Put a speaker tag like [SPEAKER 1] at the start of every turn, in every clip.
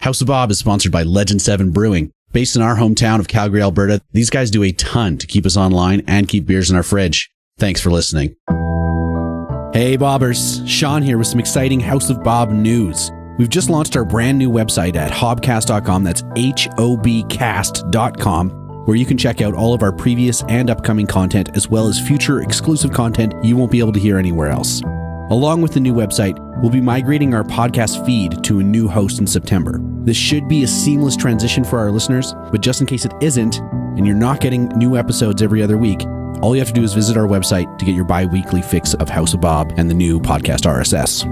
[SPEAKER 1] House of Bob is sponsored by Legend 7 Brewing. Based in our hometown of Calgary, Alberta, these guys do a ton to keep us online and keep beers in our fridge. Thanks for listening. Hey Bobbers, Shaun here with some exciting House of Bob news. We've just launched our brand new website at hobcast.com, that's hobcast.com, where you can check out all of our previous and upcoming content, as well as future exclusive content you won't be able to hear anywhere else. Along with the new website, we'll be migrating our podcast feed to a new host in September. This should be a seamless transition for our listeners, but just in case it isn't, and you're not getting new episodes every other week, all you have to do is visit our website to get your bi-weekly fix of House of Bob and the new podcast RSS.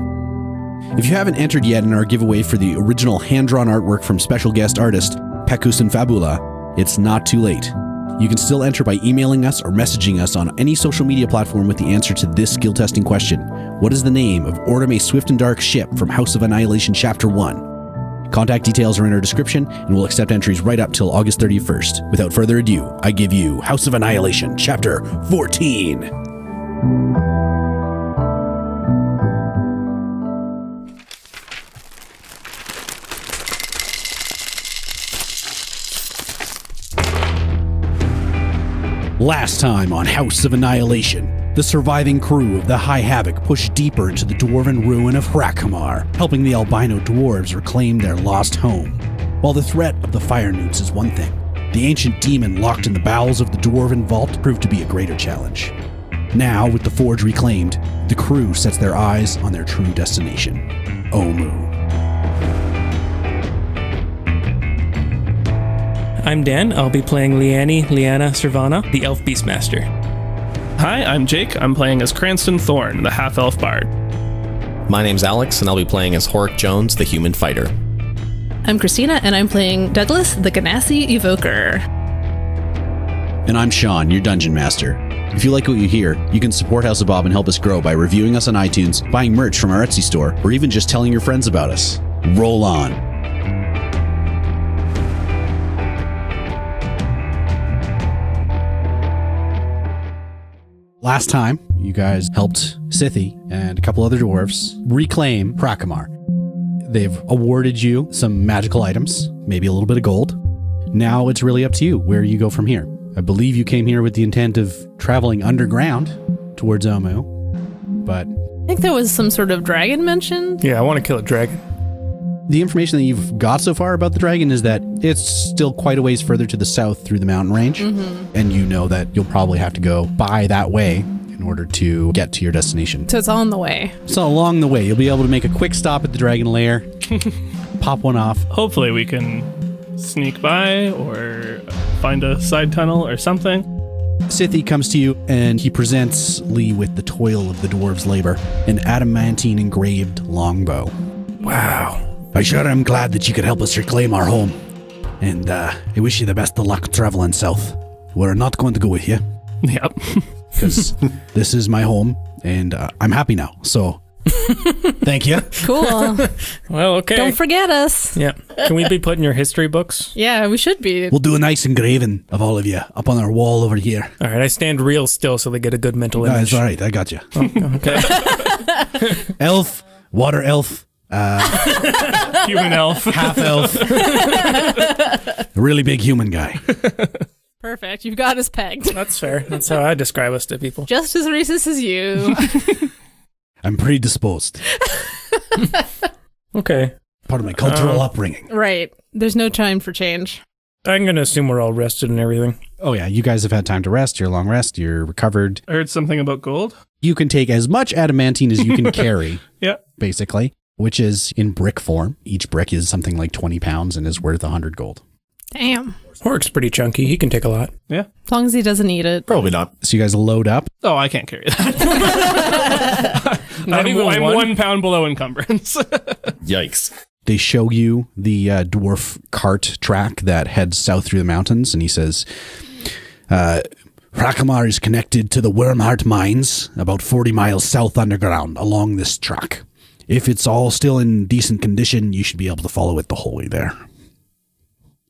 [SPEAKER 1] If you haven't entered yet in our giveaway for the original hand-drawn artwork from special guest artist Pecus and Fabula, it's not too late. You can still enter by emailing us or messaging us on any social media platform with the answer to this skill testing question. What is the name of Ordeme's Swift and Dark ship from House of Annihilation Chapter 1? Contact details are in our description, and we'll accept entries right up till August 31st. Without further ado, I give you House of Annihilation Chapter 14. Last time on House of Annihilation, the surviving crew of the High Havoc pushed deeper into the dwarven ruin of Hrakhamar, helping the albino dwarves reclaim their lost home. While the threat of the fire newts is one thing, the ancient demon locked in the bowels of the dwarven vault proved to be a greater challenge. Now, with the forge reclaimed, the crew sets their eyes on their true destination, Omu.
[SPEAKER 2] I'm Dan. I'll be playing Leanni, Leanna, Servana, the Elf Beastmaster.
[SPEAKER 3] Hi, I'm Jake. I'm playing as Cranston Thorne, the half-elf bard.
[SPEAKER 4] My name's Alex, and I'll be playing as Horrik Jones, the human fighter.
[SPEAKER 5] I'm Cristina, and I'm playing Douglas, the Ganassi Evoker.
[SPEAKER 1] And I'm Shaun, your Dungeon Master. If you like what you hear, you can support House of Bob and help us grow by reviewing us on iTunes, buying merch from our Etsy store, or even just telling your friends about us. Roll on. Last time, you guys helped Scythi and a couple other dwarves reclaim Hrakhamar. They've awarded you some magical items, maybe a little bit of gold. Now it's really up to you where you go from here. I believe you came here with the intent of traveling underground towards Omu, but...
[SPEAKER 5] I think there was some sort of dragon mentioned.
[SPEAKER 2] Yeah, I want to kill a dragon.
[SPEAKER 1] The information that you've got so far about the dragon is that it's still quite a ways further to the south through the mountain range. Mm-hmm. And you know that you'll probably have to go by that way in order to get to your destination.
[SPEAKER 5] So it's on the way.
[SPEAKER 1] So along the way, you'll be able to make a quick stop at the dragon lair, pop one off.
[SPEAKER 3] Hopefully we can sneak by or find a side tunnel or something.
[SPEAKER 1] Scythi comes to you and he presents Lee with the toil of the dwarves' labor, an adamantine engraved longbow. Wow. I sure am glad that you could help us reclaim our home. And I wish you the best of luck traveling south. We're not going to go with you.
[SPEAKER 3] Yep.
[SPEAKER 1] Because this is my home, and I'm happy now. So, thank you.
[SPEAKER 5] Cool.
[SPEAKER 2] Well, okay.
[SPEAKER 5] Don't forget us.
[SPEAKER 2] Yeah. Can we be put in your history books?
[SPEAKER 5] Yeah, we should be.
[SPEAKER 1] We'll do a nice engraving of all of you up on our wall over here.
[SPEAKER 2] All right, I stand real still so they get a good mental image.
[SPEAKER 1] That's all right. I got you.
[SPEAKER 2] Oh, okay.
[SPEAKER 1] Elf, water elf.
[SPEAKER 3] Human elf.
[SPEAKER 1] Half elf. A really big human guy.
[SPEAKER 5] Perfect. You've got us pegged.
[SPEAKER 2] That's fair. That's how I describe us to people.
[SPEAKER 5] Just as racist as you.
[SPEAKER 1] I'm predisposed.
[SPEAKER 2] Okay.
[SPEAKER 1] Part of my cultural upbringing.
[SPEAKER 5] Right. There's no time for change.
[SPEAKER 2] I'm going to assume we're all rested and everything.
[SPEAKER 1] Oh yeah, you guys have had time to rest. You're long rest. You're recovered.
[SPEAKER 3] I heard something about gold.
[SPEAKER 1] You can take as much adamantine as you can carry.
[SPEAKER 3] Yeah.
[SPEAKER 1] Basically. Which is in brick form. Each brick is something like 20 pounds and is worth 100 gold.
[SPEAKER 5] Damn.
[SPEAKER 2] Horrik's pretty chunky. He can take a lot.
[SPEAKER 3] Yeah.
[SPEAKER 5] As long as he doesn't eat it.
[SPEAKER 4] Probably not.
[SPEAKER 1] So you guys load up.
[SPEAKER 3] Oh, I can't carry that. I'm 1 pound below encumbrance.
[SPEAKER 4] Yikes.
[SPEAKER 1] They show you the dwarf cart track that heads south through the mountains, and he says, Hrakhamar is connected to the Wormheart mines about 40 miles south underground along this track. If it's all still in decent condition, you should be able to follow it the whole way there.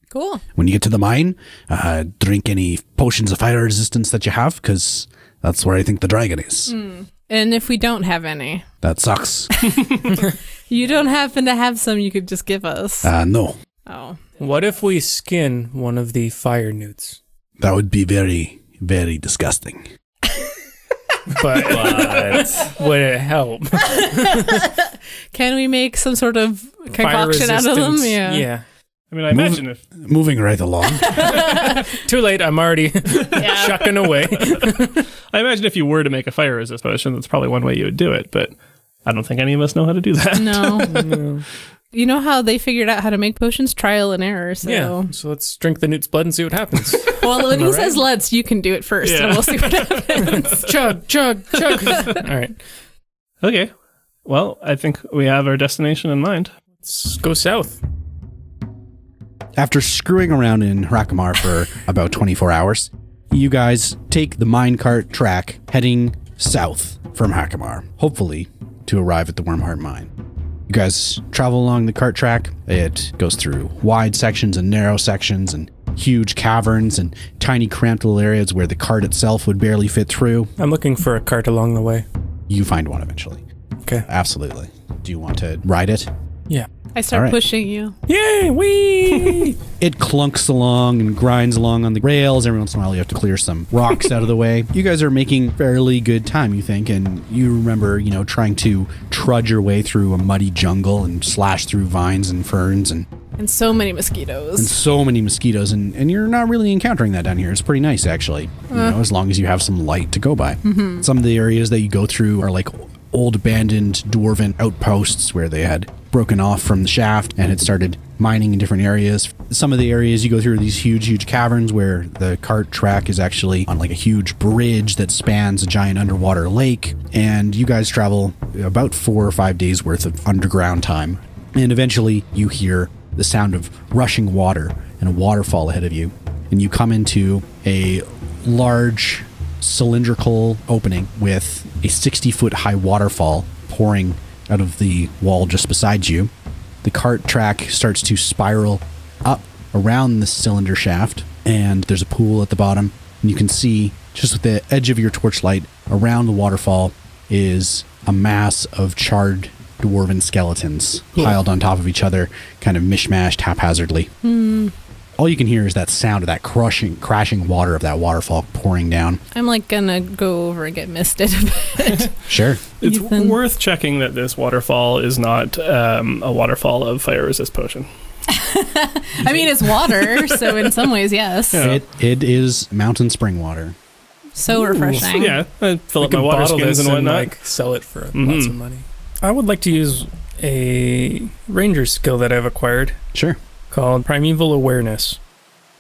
[SPEAKER 5] Cool.
[SPEAKER 1] When you get to the mine, drink any potions of fire resistance that you have, because that's where I think the dragon is.
[SPEAKER 5] And if we don't have any,
[SPEAKER 1] That sucks.
[SPEAKER 5] you don't happen to have some you could just give us.
[SPEAKER 1] No.
[SPEAKER 5] Oh.
[SPEAKER 2] What if we skin one of the fire newts?
[SPEAKER 1] That would be very, very disgusting.
[SPEAKER 2] But would it help?
[SPEAKER 5] Can we make some sort of concoction out of them?
[SPEAKER 2] Yeah.
[SPEAKER 3] I mean, I imagine if...
[SPEAKER 1] Moving right along.
[SPEAKER 2] Too late. I'm already shucking away.
[SPEAKER 3] I imagine if you were to make a fire resist potion, that's probably one way you would do it, but I don't think any of us know how to do that.
[SPEAKER 5] No. You know how they figured out how to make potions? Trial and error. So.
[SPEAKER 2] Yeah. So let's drink the newt's blood and see what happens.
[SPEAKER 5] Well, when he says let's, you can do it first, and we'll see what happens.
[SPEAKER 2] Chug, chug, chug. All right.
[SPEAKER 3] Okay. Well, I think we have our destination in mind.
[SPEAKER 2] Let's go south.
[SPEAKER 1] After screwing around in Hrakamar for about 24 hours, you guys take the minecart track heading south from Hrakamar, hopefully to arrive at the Wormheart Mine. You guys travel along the cart track. It goes through wide sections and narrow sections and huge caverns and tiny cramped little areas where the cart itself would barely fit through.
[SPEAKER 2] I'm looking for a cart along the way.
[SPEAKER 1] You find one eventually.
[SPEAKER 2] Okay.
[SPEAKER 1] Absolutely. Do you want to ride it?
[SPEAKER 2] Yeah.
[SPEAKER 5] I start pushing you.
[SPEAKER 2] Yay! Wee!
[SPEAKER 1] It clunks along and grinds along on the rails. Every once in a while you have to clear some rocks out of the way. You guys are making fairly good time, you think, and you remember, trying to trudge your way through a muddy jungle and slash through vines and ferns and
[SPEAKER 5] so many mosquitoes.
[SPEAKER 1] And you're not really encountering that down here. It's pretty nice, actually, as long as you have some light to go by. Mm-hmm. Some of the areas that you go through are like old abandoned dwarven outposts where they had broken off from the shaft and had started mining in different areas. Some of the areas you go through are these huge caverns where the cart track is actually on like a huge bridge that spans a giant underwater lake, and you guys travel about 4 or 5 days worth of underground time, and eventually you hear the sound of rushing water and a waterfall ahead of you, and you come into a large cylindrical opening with a 60-foot high waterfall pouring out of the wall just beside you. The cart track starts to spiral up around the cylinder shaft, and there's a pool at the bottom, and you can see just with the edge of your torchlight around the waterfall is a mass of charred dwarven skeletons piled on top of each other, kind of mishmashed haphazardly. All you can hear is that sound of that crashing water of that waterfall pouring down.
[SPEAKER 5] I'm like gonna go over and get misted a bit.
[SPEAKER 1] Sure.
[SPEAKER 3] It's worth checking that this waterfall is not a waterfall of fire resist potion.
[SPEAKER 5] I mean, it's water, so in some ways, yes.
[SPEAKER 3] Yeah.
[SPEAKER 1] It is mountain spring water.
[SPEAKER 5] So refreshing.
[SPEAKER 3] Yeah, I fill up my water skins and whatnot.
[SPEAKER 2] Like sell it for lots of money. I would like to use a ranger skill that I've acquired.
[SPEAKER 1] Sure.
[SPEAKER 2] Called Primeval Awareness.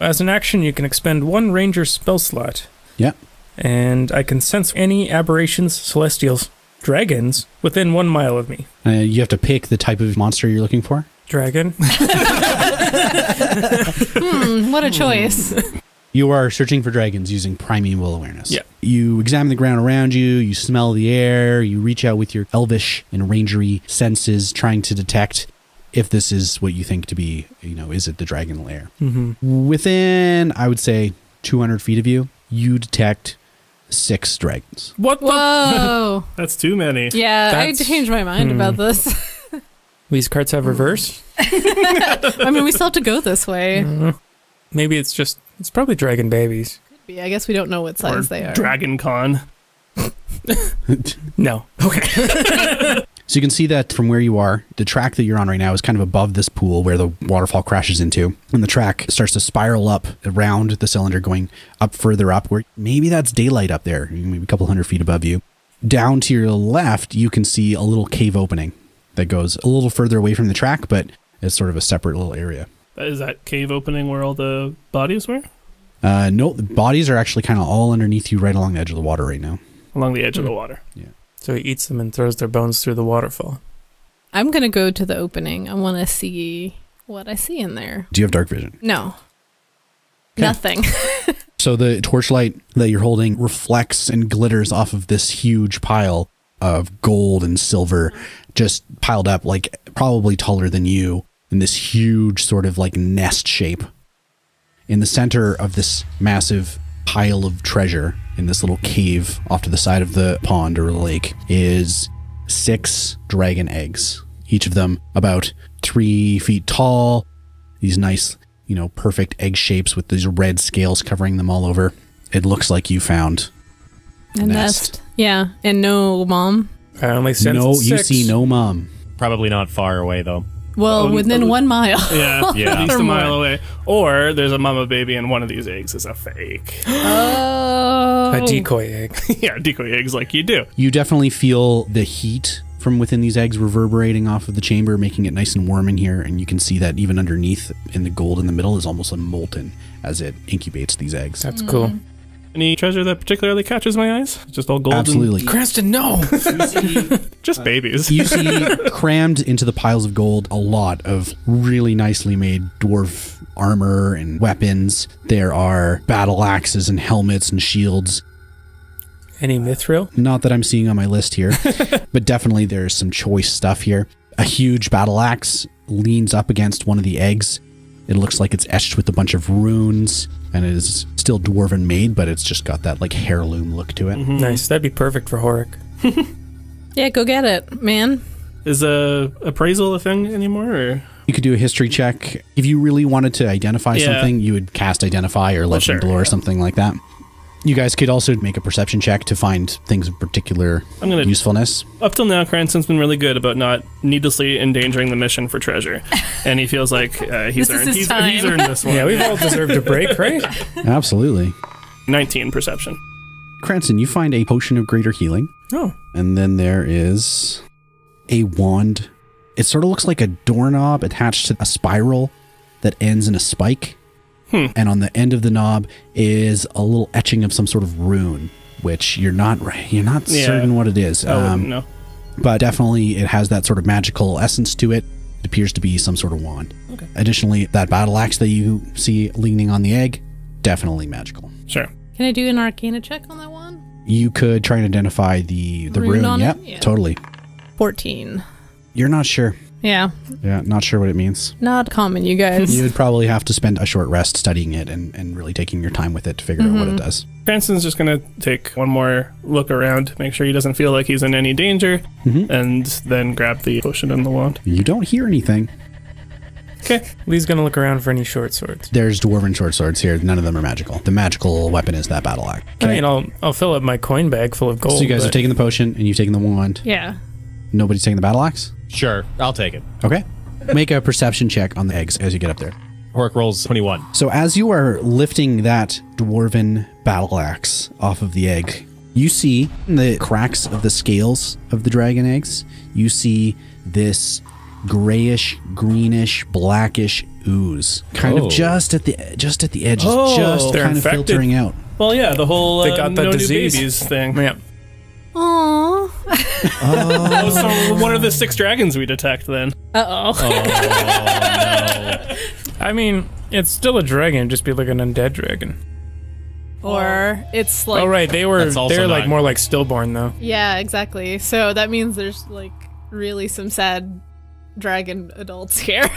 [SPEAKER 2] As an action, you can expend 1 ranger spell slot.
[SPEAKER 1] Yeah.
[SPEAKER 2] And I can sense any aberrations, celestials, dragons within 1 mile of me.
[SPEAKER 1] You have to pick the type of monster you're looking for.
[SPEAKER 2] Dragon.
[SPEAKER 5] What a choice.
[SPEAKER 1] You are searching for dragons using Primeval Awareness.
[SPEAKER 2] Yeah.
[SPEAKER 1] You examine the ground around you, you smell the air, you reach out with your elvish and rangery senses, trying to detect if this is what you think to be, is it the dragon lair? Mm-hmm. Within, I would say, 200 feet of you, you detect 6 dragons.
[SPEAKER 2] What the?
[SPEAKER 5] Whoa.
[SPEAKER 3] That's too many.
[SPEAKER 5] Yeah, I changed my mind about this.
[SPEAKER 2] These carts have reverse?
[SPEAKER 5] I mean, we still have to go this way.
[SPEAKER 2] Maybe it's probably dragon babies.
[SPEAKER 5] Could be. I guess we don't know what size they are.
[SPEAKER 3] Dragon Con.
[SPEAKER 2] No. Okay.
[SPEAKER 1] So you can see that from where you are, the track that you're on right now is kind of above this pool where the waterfall crashes into. And the track starts to spiral up around the cylinder, going up further up, where maybe that's daylight up there, maybe a couple 100 feet above you. Down to your left, you can see a little cave opening that goes a little further away from the track, but it's sort of a separate little area.
[SPEAKER 3] Is that cave opening where all the bodies were?
[SPEAKER 1] No, the bodies are actually kind of all underneath you right along the edge of the water right now.
[SPEAKER 3] Along the edge of the water.
[SPEAKER 1] Yeah.
[SPEAKER 2] So he eats them and throws their bones through the waterfall.
[SPEAKER 5] I'm going to go to the opening. I want to see what I see in there.
[SPEAKER 1] Do you have dark vision?
[SPEAKER 5] No.
[SPEAKER 1] Okay.
[SPEAKER 5] Nothing.
[SPEAKER 1] So the torchlight that you're holding reflects and glitters off of this huge pile of gold and silver just piled up, like probably taller than you, in this huge sort of like nest shape. In the center of this massive pile of treasure in this little cave off to the side of the pond or lake is 6 dragon eggs. Each of them about 3 feet tall. These nice, perfect egg shapes with these red scales covering them all over. It looks like you found
[SPEAKER 5] A nest. Yeah, and no mom.
[SPEAKER 2] I only sensed
[SPEAKER 1] No,
[SPEAKER 2] 6.
[SPEAKER 1] you see no mom.
[SPEAKER 6] Probably not far away, though.
[SPEAKER 5] Well, within 1 mile.
[SPEAKER 3] Yeah,
[SPEAKER 6] Yeah.
[SPEAKER 3] at least
[SPEAKER 5] Or
[SPEAKER 3] a mile
[SPEAKER 5] more.
[SPEAKER 3] away. Or there's a mama baby and one of these eggs is a fake.
[SPEAKER 5] Oh.
[SPEAKER 2] A decoy egg.
[SPEAKER 3] Yeah, decoy eggs like you do.
[SPEAKER 1] You definitely feel the heat from within these eggs reverberating off of the chamber, making it nice and warm in here, and you can see that even underneath in the gold in the middle is almost molten as it incubates these eggs.
[SPEAKER 2] That's cool.
[SPEAKER 3] Any treasure that particularly catches my eyes? Just all gold?
[SPEAKER 1] Absolutely.
[SPEAKER 2] Cranston, no!
[SPEAKER 3] Just babies.
[SPEAKER 1] You see crammed into the piles of gold a lot of really nicely made dwarf armor and weapons. There are battle axes and helmets and shields.
[SPEAKER 2] Any mithril?
[SPEAKER 1] Not that I'm seeing on my list here, but definitely there's some choice stuff here. A huge battle axe leans up against one of the eggs. It looks like it's etched with a bunch of runes, and it is still dwarven made, but it's just got that like heirloom look to it.
[SPEAKER 2] Nice. That'd be perfect for Horrik.
[SPEAKER 5] Yeah, go get it, man.
[SPEAKER 3] Is appraisal a thing anymore? Or?
[SPEAKER 1] You could do a history check. If you really wanted to identify something, you would cast Identify or Legend Lore or something like that. You guys could also make a perception check to find things of particular usefulness.
[SPEAKER 3] Up till now, Cranston's been really good about not needlessly endangering the mission for treasure. And he feels like he's earned this one.
[SPEAKER 2] Yeah, we've all deserved a break, right?
[SPEAKER 1] Absolutely.
[SPEAKER 3] 19 perception.
[SPEAKER 1] Cranston, you find a potion of greater healing.
[SPEAKER 2] Oh.
[SPEAKER 1] And then there is a wand. It sort of looks like a doorknob attached to a spiral that ends in a spike. And on the end of the knob is a little etching of some sort of rune, which you're not certain what it is.
[SPEAKER 3] I wouldn't know.
[SPEAKER 1] But definitely it has that sort of magical essence to it. It appears to be some sort of wand.
[SPEAKER 3] Okay.
[SPEAKER 1] Additionally, that battle axe that you see leaning on the egg, definitely magical.
[SPEAKER 3] Sure.
[SPEAKER 5] Can I do an arcana check on that one?
[SPEAKER 1] You could try and identify the rune.
[SPEAKER 5] on it?
[SPEAKER 1] Yep,
[SPEAKER 5] Yeah.
[SPEAKER 1] totally.
[SPEAKER 5] 14.
[SPEAKER 1] You're not sure.
[SPEAKER 5] Yeah,
[SPEAKER 1] Yeah, not sure what it means.
[SPEAKER 5] not common, you guys.
[SPEAKER 1] You would probably have to spend a short rest studying it and really taking your time with it to figure out what it does.
[SPEAKER 3] Cranston's just going to take one more look around, make sure he doesn't feel like he's in any danger, and then grab the potion and the wand.
[SPEAKER 1] You don't hear anything.
[SPEAKER 3] Okay.
[SPEAKER 2] Lee's gonna look around for any short swords.
[SPEAKER 1] There's dwarven short swords here. None of them are magical. The magical weapon is that battle axe.
[SPEAKER 2] I mean, I'll fill up my coin bag full of gold.
[SPEAKER 1] So you guys
[SPEAKER 2] but
[SPEAKER 1] have taken the potion and you've taken the wand.
[SPEAKER 5] Yeah.
[SPEAKER 1] Nobody's taking the battle axe?
[SPEAKER 6] Sure, I'll take it.
[SPEAKER 1] Okay. Make a perception check on the eggs as you get up there.
[SPEAKER 6] Horrik rolls 21.
[SPEAKER 1] So as you are lifting that dwarven battle axe off of the egg, you see in the cracks of the scales of the dragon eggs, you see this grayish, greenish, blackish ooze, kind of just at the edge, just
[SPEAKER 3] they're
[SPEAKER 1] kind of
[SPEAKER 3] infected.
[SPEAKER 1] filtering out.
[SPEAKER 3] Well, yeah, the whole
[SPEAKER 2] They got the
[SPEAKER 3] no
[SPEAKER 2] disease.
[SPEAKER 3] new babies thing.
[SPEAKER 2] Yeah.
[SPEAKER 5] Aww.
[SPEAKER 3] Oh, so what are the 6 dragons we detect then?
[SPEAKER 5] Uh-oh.
[SPEAKER 2] I mean, it's still a dragon, just be like an undead dragon.
[SPEAKER 5] Or it's like...
[SPEAKER 2] Oh, right,
[SPEAKER 6] That's also
[SPEAKER 2] they're like
[SPEAKER 6] not-
[SPEAKER 2] more like stillborn, though.
[SPEAKER 5] Yeah, exactly. So that means there's like really some sad dragon adults here.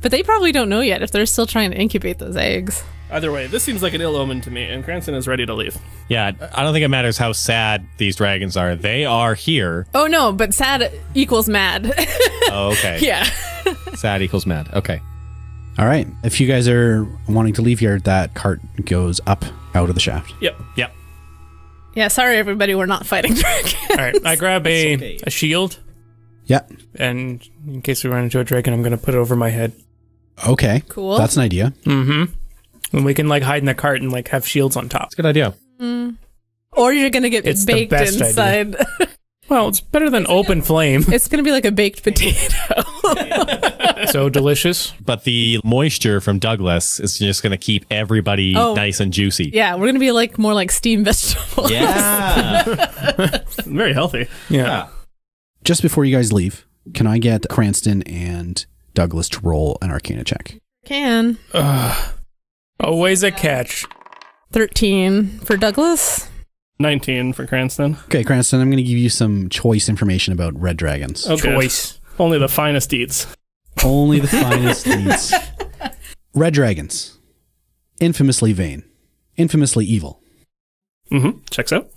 [SPEAKER 5] But they probably don't know yet if they're still trying to incubate those eggs.
[SPEAKER 3] Either way, this seems like an ill omen to me, and Cranston is ready to leave.
[SPEAKER 6] Yeah, I don't think it matters how sad these dragons are. They are here.
[SPEAKER 5] Oh no, but sad equals mad.
[SPEAKER 6] Oh, okay.
[SPEAKER 5] Yeah.
[SPEAKER 6] Sad equals mad. Okay.
[SPEAKER 1] All right. If you guys are wanting to leave here, that cart goes up out of the shaft.
[SPEAKER 3] Yep.
[SPEAKER 6] Yep.
[SPEAKER 5] Yeah, sorry everybody, we're not fighting dragons.
[SPEAKER 2] All right, I grab a shield,
[SPEAKER 1] Yeah.
[SPEAKER 2] and in case we run into a dragon, I'm going to put it over my head.
[SPEAKER 1] Okay.
[SPEAKER 5] Cool.
[SPEAKER 1] That's an idea.
[SPEAKER 2] Mm-hmm. And we can like hide in the cart and like have shields on top.
[SPEAKER 6] It's a good idea.
[SPEAKER 5] Or you're gonna get
[SPEAKER 2] It's the
[SPEAKER 5] baked
[SPEAKER 2] best
[SPEAKER 5] inside.
[SPEAKER 2] Well, it's better than open flame.
[SPEAKER 5] It's gonna be like a baked potato.
[SPEAKER 2] So delicious.
[SPEAKER 6] But the moisture from Douglas is just going to keep everybody nice and juicy.
[SPEAKER 5] Yeah, we're gonna be like more like steamed vegetables.
[SPEAKER 6] Yeah.
[SPEAKER 3] Very healthy.
[SPEAKER 2] Yeah.
[SPEAKER 1] Just before you guys leave, can I get Cranston and Douglas to roll an Arcana check?
[SPEAKER 5] Can.
[SPEAKER 2] Always a catch.
[SPEAKER 5] 13 for Douglas.
[SPEAKER 3] 19 for Cranston.
[SPEAKER 1] Okay, Cranston, I'm going to give you some choice information about red dragons.
[SPEAKER 3] Oh, good.
[SPEAKER 2] Choice.
[SPEAKER 3] Only the finest eats.
[SPEAKER 1] Only the finest needs. Red dragons. Infamously vain. Infamously evil.
[SPEAKER 3] Checks out.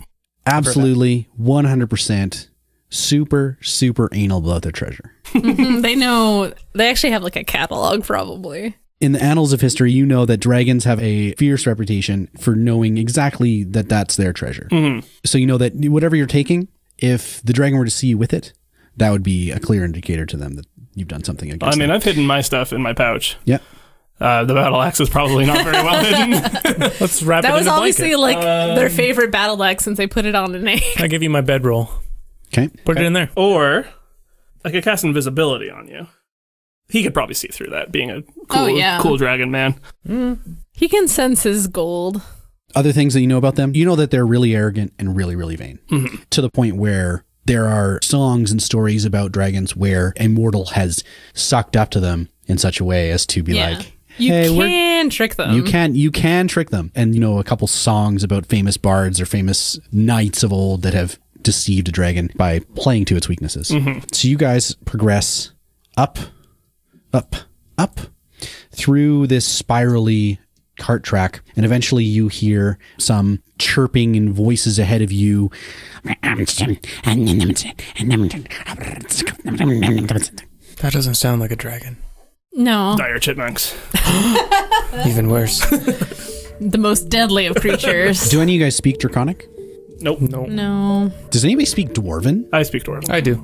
[SPEAKER 1] Absolutely, 100%. Super, super anal about their treasure.
[SPEAKER 5] They know. They actually have like a catalog, probably.
[SPEAKER 1] In the annals of history, you know that dragons have a fierce reputation for knowing exactly that that's their treasure. So you know that whatever you're taking, if the dragon were to see you with it, that would be a clear indicator to them that you've done something against them.
[SPEAKER 3] I've hidden my stuff in my pouch.
[SPEAKER 1] Yeah.
[SPEAKER 3] The battle axe is probably not very well hidden.
[SPEAKER 2] Let's wrap it
[SPEAKER 5] That
[SPEAKER 2] in
[SPEAKER 5] was
[SPEAKER 2] a
[SPEAKER 5] obviously
[SPEAKER 2] blanket.
[SPEAKER 5] like their favorite battle axe since they put it on an egg.
[SPEAKER 2] I give you my bedroll.
[SPEAKER 1] Okay.
[SPEAKER 2] Put it in there.
[SPEAKER 3] Or I could cast invisibility on you. He could probably see through that, being a cool dragon man.
[SPEAKER 5] He can sense his gold.
[SPEAKER 1] Other things that you know about them, you know that they're really arrogant and really, really vain. To the point where there are songs and stories about dragons where a mortal has sucked up to them in such a way as to be like,
[SPEAKER 5] You
[SPEAKER 1] hey,
[SPEAKER 5] can trick them.
[SPEAKER 1] You can trick them. And you know, a couple songs about famous bards or famous knights of old that have deceived a dragon by playing to its weaknesses. So you guys progress up through this spirally cart track, and eventually you hear some chirping and voices ahead of you.
[SPEAKER 2] That doesn't sound like a dragon.
[SPEAKER 5] No.
[SPEAKER 3] Dire chipmunks.
[SPEAKER 2] Even worse.
[SPEAKER 5] The most deadly of creatures.
[SPEAKER 1] Do any of you guys speak Draconic?
[SPEAKER 3] Nope.
[SPEAKER 5] No.
[SPEAKER 1] Does anybody speak Dwarven?
[SPEAKER 3] I speak Dwarven.
[SPEAKER 2] I do.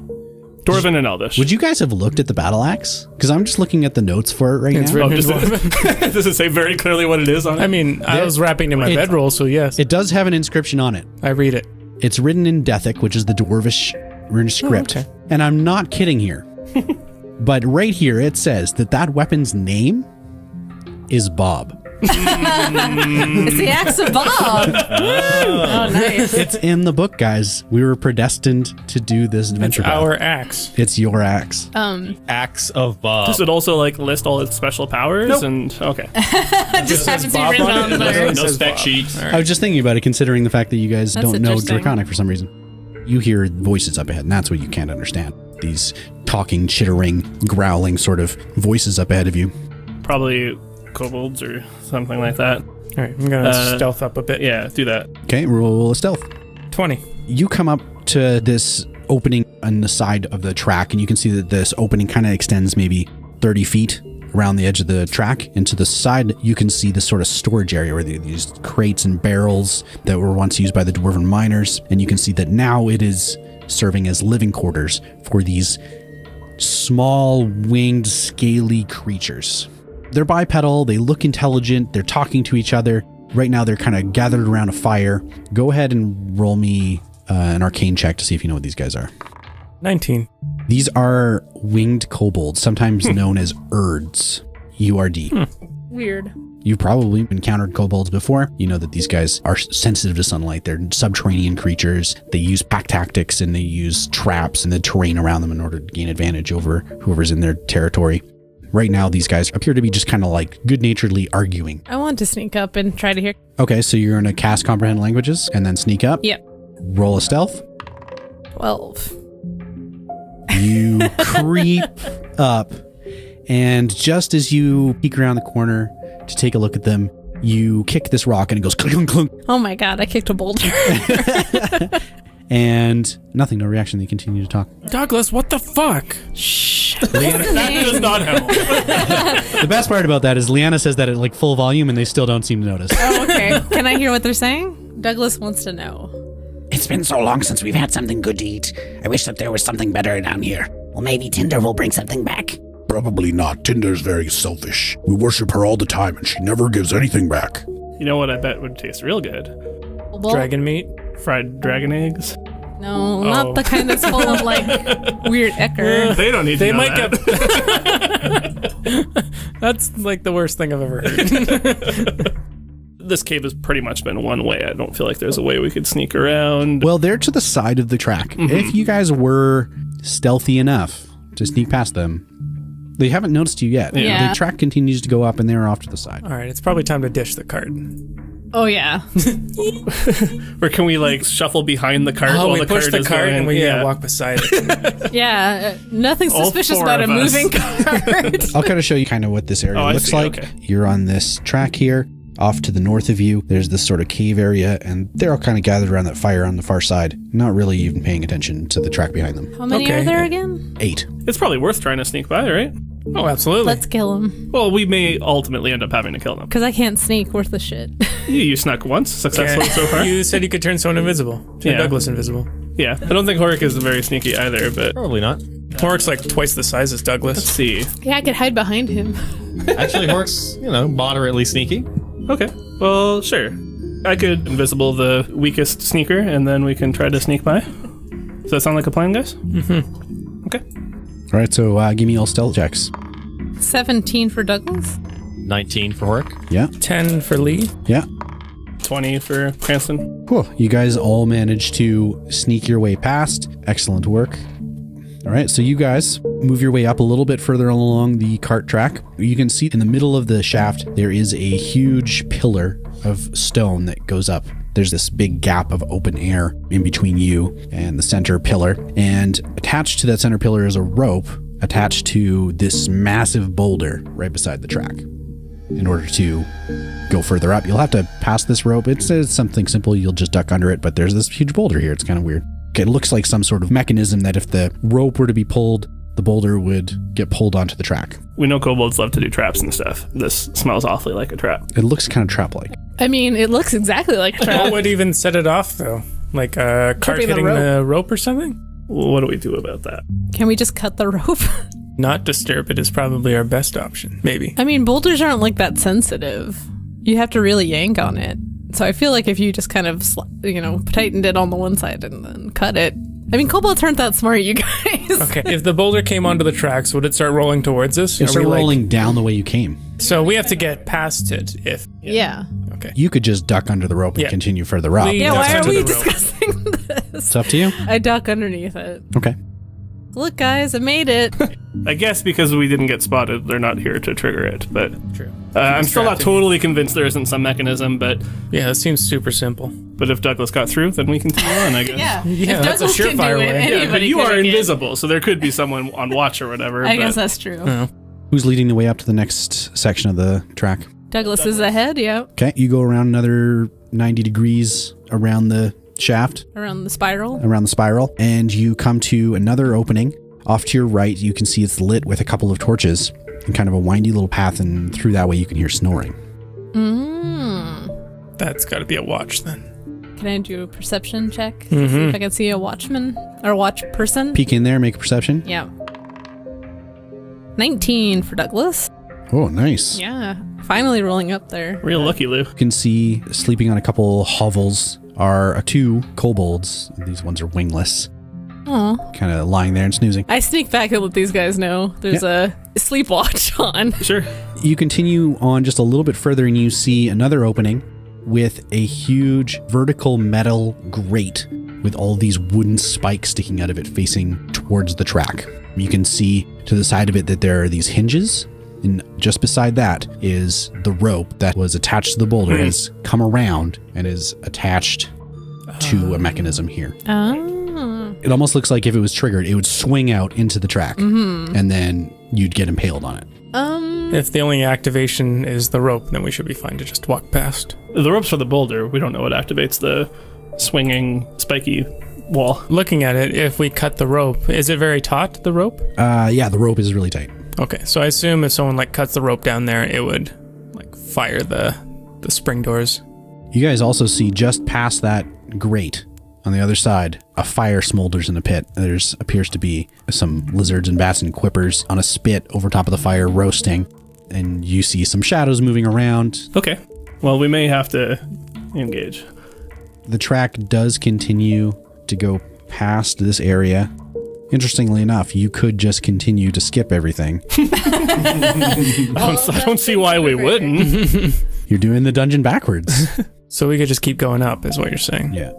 [SPEAKER 3] Dwarven and Elvish.
[SPEAKER 1] Would you guys have looked at the battle axe? Because I'm just looking at the notes for it right
[SPEAKER 2] It's
[SPEAKER 1] now.
[SPEAKER 2] written in Dwarven.
[SPEAKER 3] Does it say very clearly what it is on it?
[SPEAKER 2] I mean, I was wrapping in my bedroll, so yes.
[SPEAKER 1] It does have an inscription on it.
[SPEAKER 2] I read it.
[SPEAKER 1] It's written in Dethic, which is the Dwarvish script.
[SPEAKER 2] okay.
[SPEAKER 1] And I'm not kidding here. But right here, it says that weapon's name is Bob.
[SPEAKER 5] It's the axe of Bob. Oh, nice.
[SPEAKER 1] It's in the book, guys. We were predestined to do this adventure.
[SPEAKER 2] Our axe.
[SPEAKER 1] It's your axe.
[SPEAKER 6] Axe of Bob.
[SPEAKER 3] Does it also like list all its special powers?
[SPEAKER 2] Nope.
[SPEAKER 3] And okay.
[SPEAKER 5] Just happens to be
[SPEAKER 2] Bob
[SPEAKER 5] written
[SPEAKER 2] on
[SPEAKER 5] on
[SPEAKER 2] it.
[SPEAKER 5] there.
[SPEAKER 6] No spec sheet.
[SPEAKER 1] I was just thinking about it, considering the fact that you guys
[SPEAKER 5] That's
[SPEAKER 1] don't know
[SPEAKER 5] interesting.
[SPEAKER 1] Draconic for some reason. You hear voices up ahead, and that's what you can't understand. These talking, chittering, growling sort of voices up ahead of you.
[SPEAKER 3] Probably kobolds or something like that.
[SPEAKER 2] All right, I'm going to stealth up a bit.
[SPEAKER 3] Yeah, do that.
[SPEAKER 1] Okay, roll a stealth.
[SPEAKER 2] 20.
[SPEAKER 1] You come up to this opening on the side of the track, and you can see that this opening kind of extends maybe 30 feet around the edge of the track. And to the side, you can see this sort of storage area where there are these crates and barrels that were once used by the dwarven miners. And you can see that now it is serving as living quarters for these small, winged, scaly creatures. They're bipedal, they look intelligent, they're talking to each other. Right now, they're kind of gathered around a fire. Go ahead and roll me an arcane check to see if you know what these guys are.
[SPEAKER 2] 19.
[SPEAKER 1] These are winged kobolds, sometimes known as Urds. URD.
[SPEAKER 5] Weird.
[SPEAKER 1] You've probably encountered kobolds before. You know that these guys are sensitive to sunlight. They're subterranean creatures. They use pack tactics and they use traps and the terrain around them in order to gain advantage over whoever's in their territory. Right now, these guys appear to be just kind of like good-naturedly arguing.
[SPEAKER 5] I want to sneak up and try to hear.
[SPEAKER 1] Okay, so you're going to cast Comprehend Languages and then sneak up.
[SPEAKER 5] Yep.
[SPEAKER 1] Roll a stealth.
[SPEAKER 5] 12.
[SPEAKER 1] You creep up, and just as you peek around the corner to take a look at them, you kick this rock and it goes clunk, clunk, clunk.
[SPEAKER 5] Oh my god, I kicked a boulder.
[SPEAKER 1] And nothing, no reaction. They continue to talk.
[SPEAKER 2] Douglas, what the fuck?
[SPEAKER 5] Shh.
[SPEAKER 3] That does not help.
[SPEAKER 1] The best part about that is Leanna says that at like full volume and they still don't seem to notice.
[SPEAKER 5] Oh, okay. Can I hear what they're saying? Douglas wants to know.
[SPEAKER 7] It's been so long since we've had something good to eat. I wish that there was something better down here. Well, maybe Tinder will bring something back.
[SPEAKER 8] Probably not. Tinder's very selfish. We worship her all the time and she never gives anything back.
[SPEAKER 3] You know what I bet would taste real good?
[SPEAKER 5] Well,
[SPEAKER 2] Dragon meat?
[SPEAKER 3] Fried dragon eggs.
[SPEAKER 5] No, not the kind that's full of like weird ichor.
[SPEAKER 3] They don't need to
[SPEAKER 2] They
[SPEAKER 3] know
[SPEAKER 2] might
[SPEAKER 3] that.
[SPEAKER 2] get... That's like the worst thing I've ever heard.
[SPEAKER 3] This cave has pretty much been one way. I don't feel like there's a way we could sneak around.
[SPEAKER 1] Well, they're to the side of the track. If you guys were stealthy enough to sneak past them, they haven't noticed you yet.
[SPEAKER 5] Yeah.
[SPEAKER 1] The track continues to go up and they're off to the side.
[SPEAKER 2] All right, it's probably time to dish the cart.
[SPEAKER 5] Oh yeah.
[SPEAKER 3] Or can we like shuffle behind the cart?
[SPEAKER 2] Oh,
[SPEAKER 3] while
[SPEAKER 2] we push the
[SPEAKER 3] is
[SPEAKER 2] cart
[SPEAKER 3] going?
[SPEAKER 2] and we walk beside it.
[SPEAKER 5] Yeah. Nothing
[SPEAKER 3] All
[SPEAKER 5] suspicious
[SPEAKER 3] four
[SPEAKER 5] about a
[SPEAKER 3] of us.
[SPEAKER 5] moving cart.
[SPEAKER 1] I'll kind of show you kind of what this area
[SPEAKER 3] Oh, I
[SPEAKER 1] looks
[SPEAKER 3] see,
[SPEAKER 1] like.
[SPEAKER 3] okay.
[SPEAKER 1] You're on this track here. Off to the north of you, there's this sort of cave area, and they're all kind of gathered around that fire on the far side, not really even paying attention to the track behind them.
[SPEAKER 5] How many are there again?
[SPEAKER 1] 8.
[SPEAKER 3] It's probably worth trying to sneak by, right?
[SPEAKER 2] Oh, absolutely.
[SPEAKER 5] Let's kill them.
[SPEAKER 3] Well, we may ultimately end up having to kill them.
[SPEAKER 5] Because I can't sneak worth the shit.
[SPEAKER 3] You snuck once successfully so far.
[SPEAKER 2] You said you could turn someone invisible. Turn Douglas invisible.
[SPEAKER 3] Yeah, I don't think Horrik is very sneaky either, but...
[SPEAKER 6] Probably not.
[SPEAKER 2] Horrik's like twice the size as Douglas.
[SPEAKER 3] Let's see.
[SPEAKER 5] Yeah, I could hide behind him.
[SPEAKER 6] Actually, Horrik's, moderately sneaky.
[SPEAKER 3] Okay, well, sure. I could invisible the weakest sneaker, and then we can try to sneak by. Does that sound like a plan, guys? Mm-hmm. Okay.
[SPEAKER 1] All right, so give me all stealth checks.
[SPEAKER 5] 17 for Douglas.
[SPEAKER 6] 19 for Horrik.
[SPEAKER 1] Yeah.
[SPEAKER 2] 10 for Lee.
[SPEAKER 1] Yeah.
[SPEAKER 3] 20 for Cranston.
[SPEAKER 1] Cool. You guys all managed to sneak your way past. Excellent work. All right, so you guys move your way up a little bit further along the cart track. You can see in the middle of the shaft, there is a huge pillar of stone that goes up. There's this big gap of open air in between you and the center pillar. And attached to that center pillar is a rope attached to this massive boulder right beside the track. In order to go further up, you'll have to pass this rope. It says something simple. You'll just duck under it, but there's this huge boulder here. It's kind of weird. It looks like some sort of mechanism that if the rope were to be pulled, the boulder would get pulled onto the track.
[SPEAKER 3] We know kobolds love to do traps and stuff. This smells awfully like a trap.
[SPEAKER 1] It looks kind of trap-like.
[SPEAKER 5] I mean, it looks exactly like a trap.
[SPEAKER 2] What would even set it off, though? Like a cart hitting the rope or something?
[SPEAKER 3] Well, what do we do about that?
[SPEAKER 5] Can we just cut the rope?
[SPEAKER 2] Not disturb it is probably our best option. Maybe.
[SPEAKER 5] I mean, boulders aren't like that sensitive. You have to really yank on it. So I feel like if you just kind of, tightened it on the one side and then cut it. I mean, kobolds aren't that smart, you guys.
[SPEAKER 2] Okay, if the boulder came onto the tracks, would it start rolling towards us?
[SPEAKER 1] It started rolling down the way you came.
[SPEAKER 2] So we have to get past it if...
[SPEAKER 5] Yeah.
[SPEAKER 2] Okay.
[SPEAKER 1] You could just duck under the rope and continue further up.
[SPEAKER 5] Yeah, why are we discussing this?
[SPEAKER 1] It's up to you.
[SPEAKER 5] I duck underneath it.
[SPEAKER 1] Okay.
[SPEAKER 5] Look, guys, I made it.
[SPEAKER 3] I guess because we didn't get spotted, they're not here to trigger it, but...
[SPEAKER 2] True.
[SPEAKER 3] I'm still not totally convinced there isn't some mechanism, but...
[SPEAKER 2] Yeah, it seems super simple.
[SPEAKER 3] But if Douglas got through, then we continue on, I guess.
[SPEAKER 2] Yeah, that's a surefire way.
[SPEAKER 3] Yeah, but you are invisible, so there could be someone on watch or whatever.
[SPEAKER 5] I guess that's true.
[SPEAKER 1] Who's leading the way up to the next section of the track?
[SPEAKER 5] Douglas is ahead, yeah.
[SPEAKER 1] Okay, you go around another 90 degrees around the shaft.
[SPEAKER 5] Around the spiral.
[SPEAKER 1] Around the spiral. And you come to another opening. Off to your right, you can see it's lit with a couple of torches and kind of a windy little path, and through that way you can hear snoring.
[SPEAKER 2] That's got to be a watch then.
[SPEAKER 5] Can I do a perception check? See if I can see a watchman or watch person?
[SPEAKER 1] Peek in there, make a perception.
[SPEAKER 5] Yeah. 19 for Douglas.
[SPEAKER 1] Oh, nice.
[SPEAKER 5] Yeah. Finally rolling up there.
[SPEAKER 3] Real lucky, Lou.
[SPEAKER 1] You can see sleeping on a couple hovels are 2 kobolds. These ones are wingless.
[SPEAKER 5] Aw.
[SPEAKER 1] Kind of lying there and snoozing.
[SPEAKER 5] I sneak back and let these guys know there's a sleep watch on.
[SPEAKER 3] Sure.
[SPEAKER 1] You continue on just a little bit further and you see another opening with a huge vertical metal grate with all these wooden spikes sticking out of it facing towards the track. You can see to the side of it that there are these hinges, and just beside that is the rope that was attached to the boulder has come around and is attached to a mechanism here. It almost looks like if it was triggered, it would swing out into the track and then you'd get impaled on it.
[SPEAKER 2] If the only activation is the rope, then we should be fine to just walk past.
[SPEAKER 3] The rope's for the boulder. We don't know what activates the swinging, spiky wall.
[SPEAKER 2] Looking at it, if we cut the rope, is it very taut, the rope?
[SPEAKER 1] Yeah, the rope is really tight.
[SPEAKER 2] Okay, so I assume if someone cuts the rope down there, it would fire the spring doors.
[SPEAKER 1] You guys also see just past that grate on the other side, a fire smolders in a pit. There's appears to be some lizards and bats and quippers on a spit over top of the fire roasting. And you see some shadows moving around.
[SPEAKER 3] Okay. Well, we may have to engage.
[SPEAKER 1] The track does continue to go past this area. Interestingly enough, you could just continue to skip everything.
[SPEAKER 3] I don't see why we wouldn't.
[SPEAKER 1] You're doing the dungeon backwards.
[SPEAKER 2] So we could just keep going up, is what you're saying.
[SPEAKER 1] Yeah.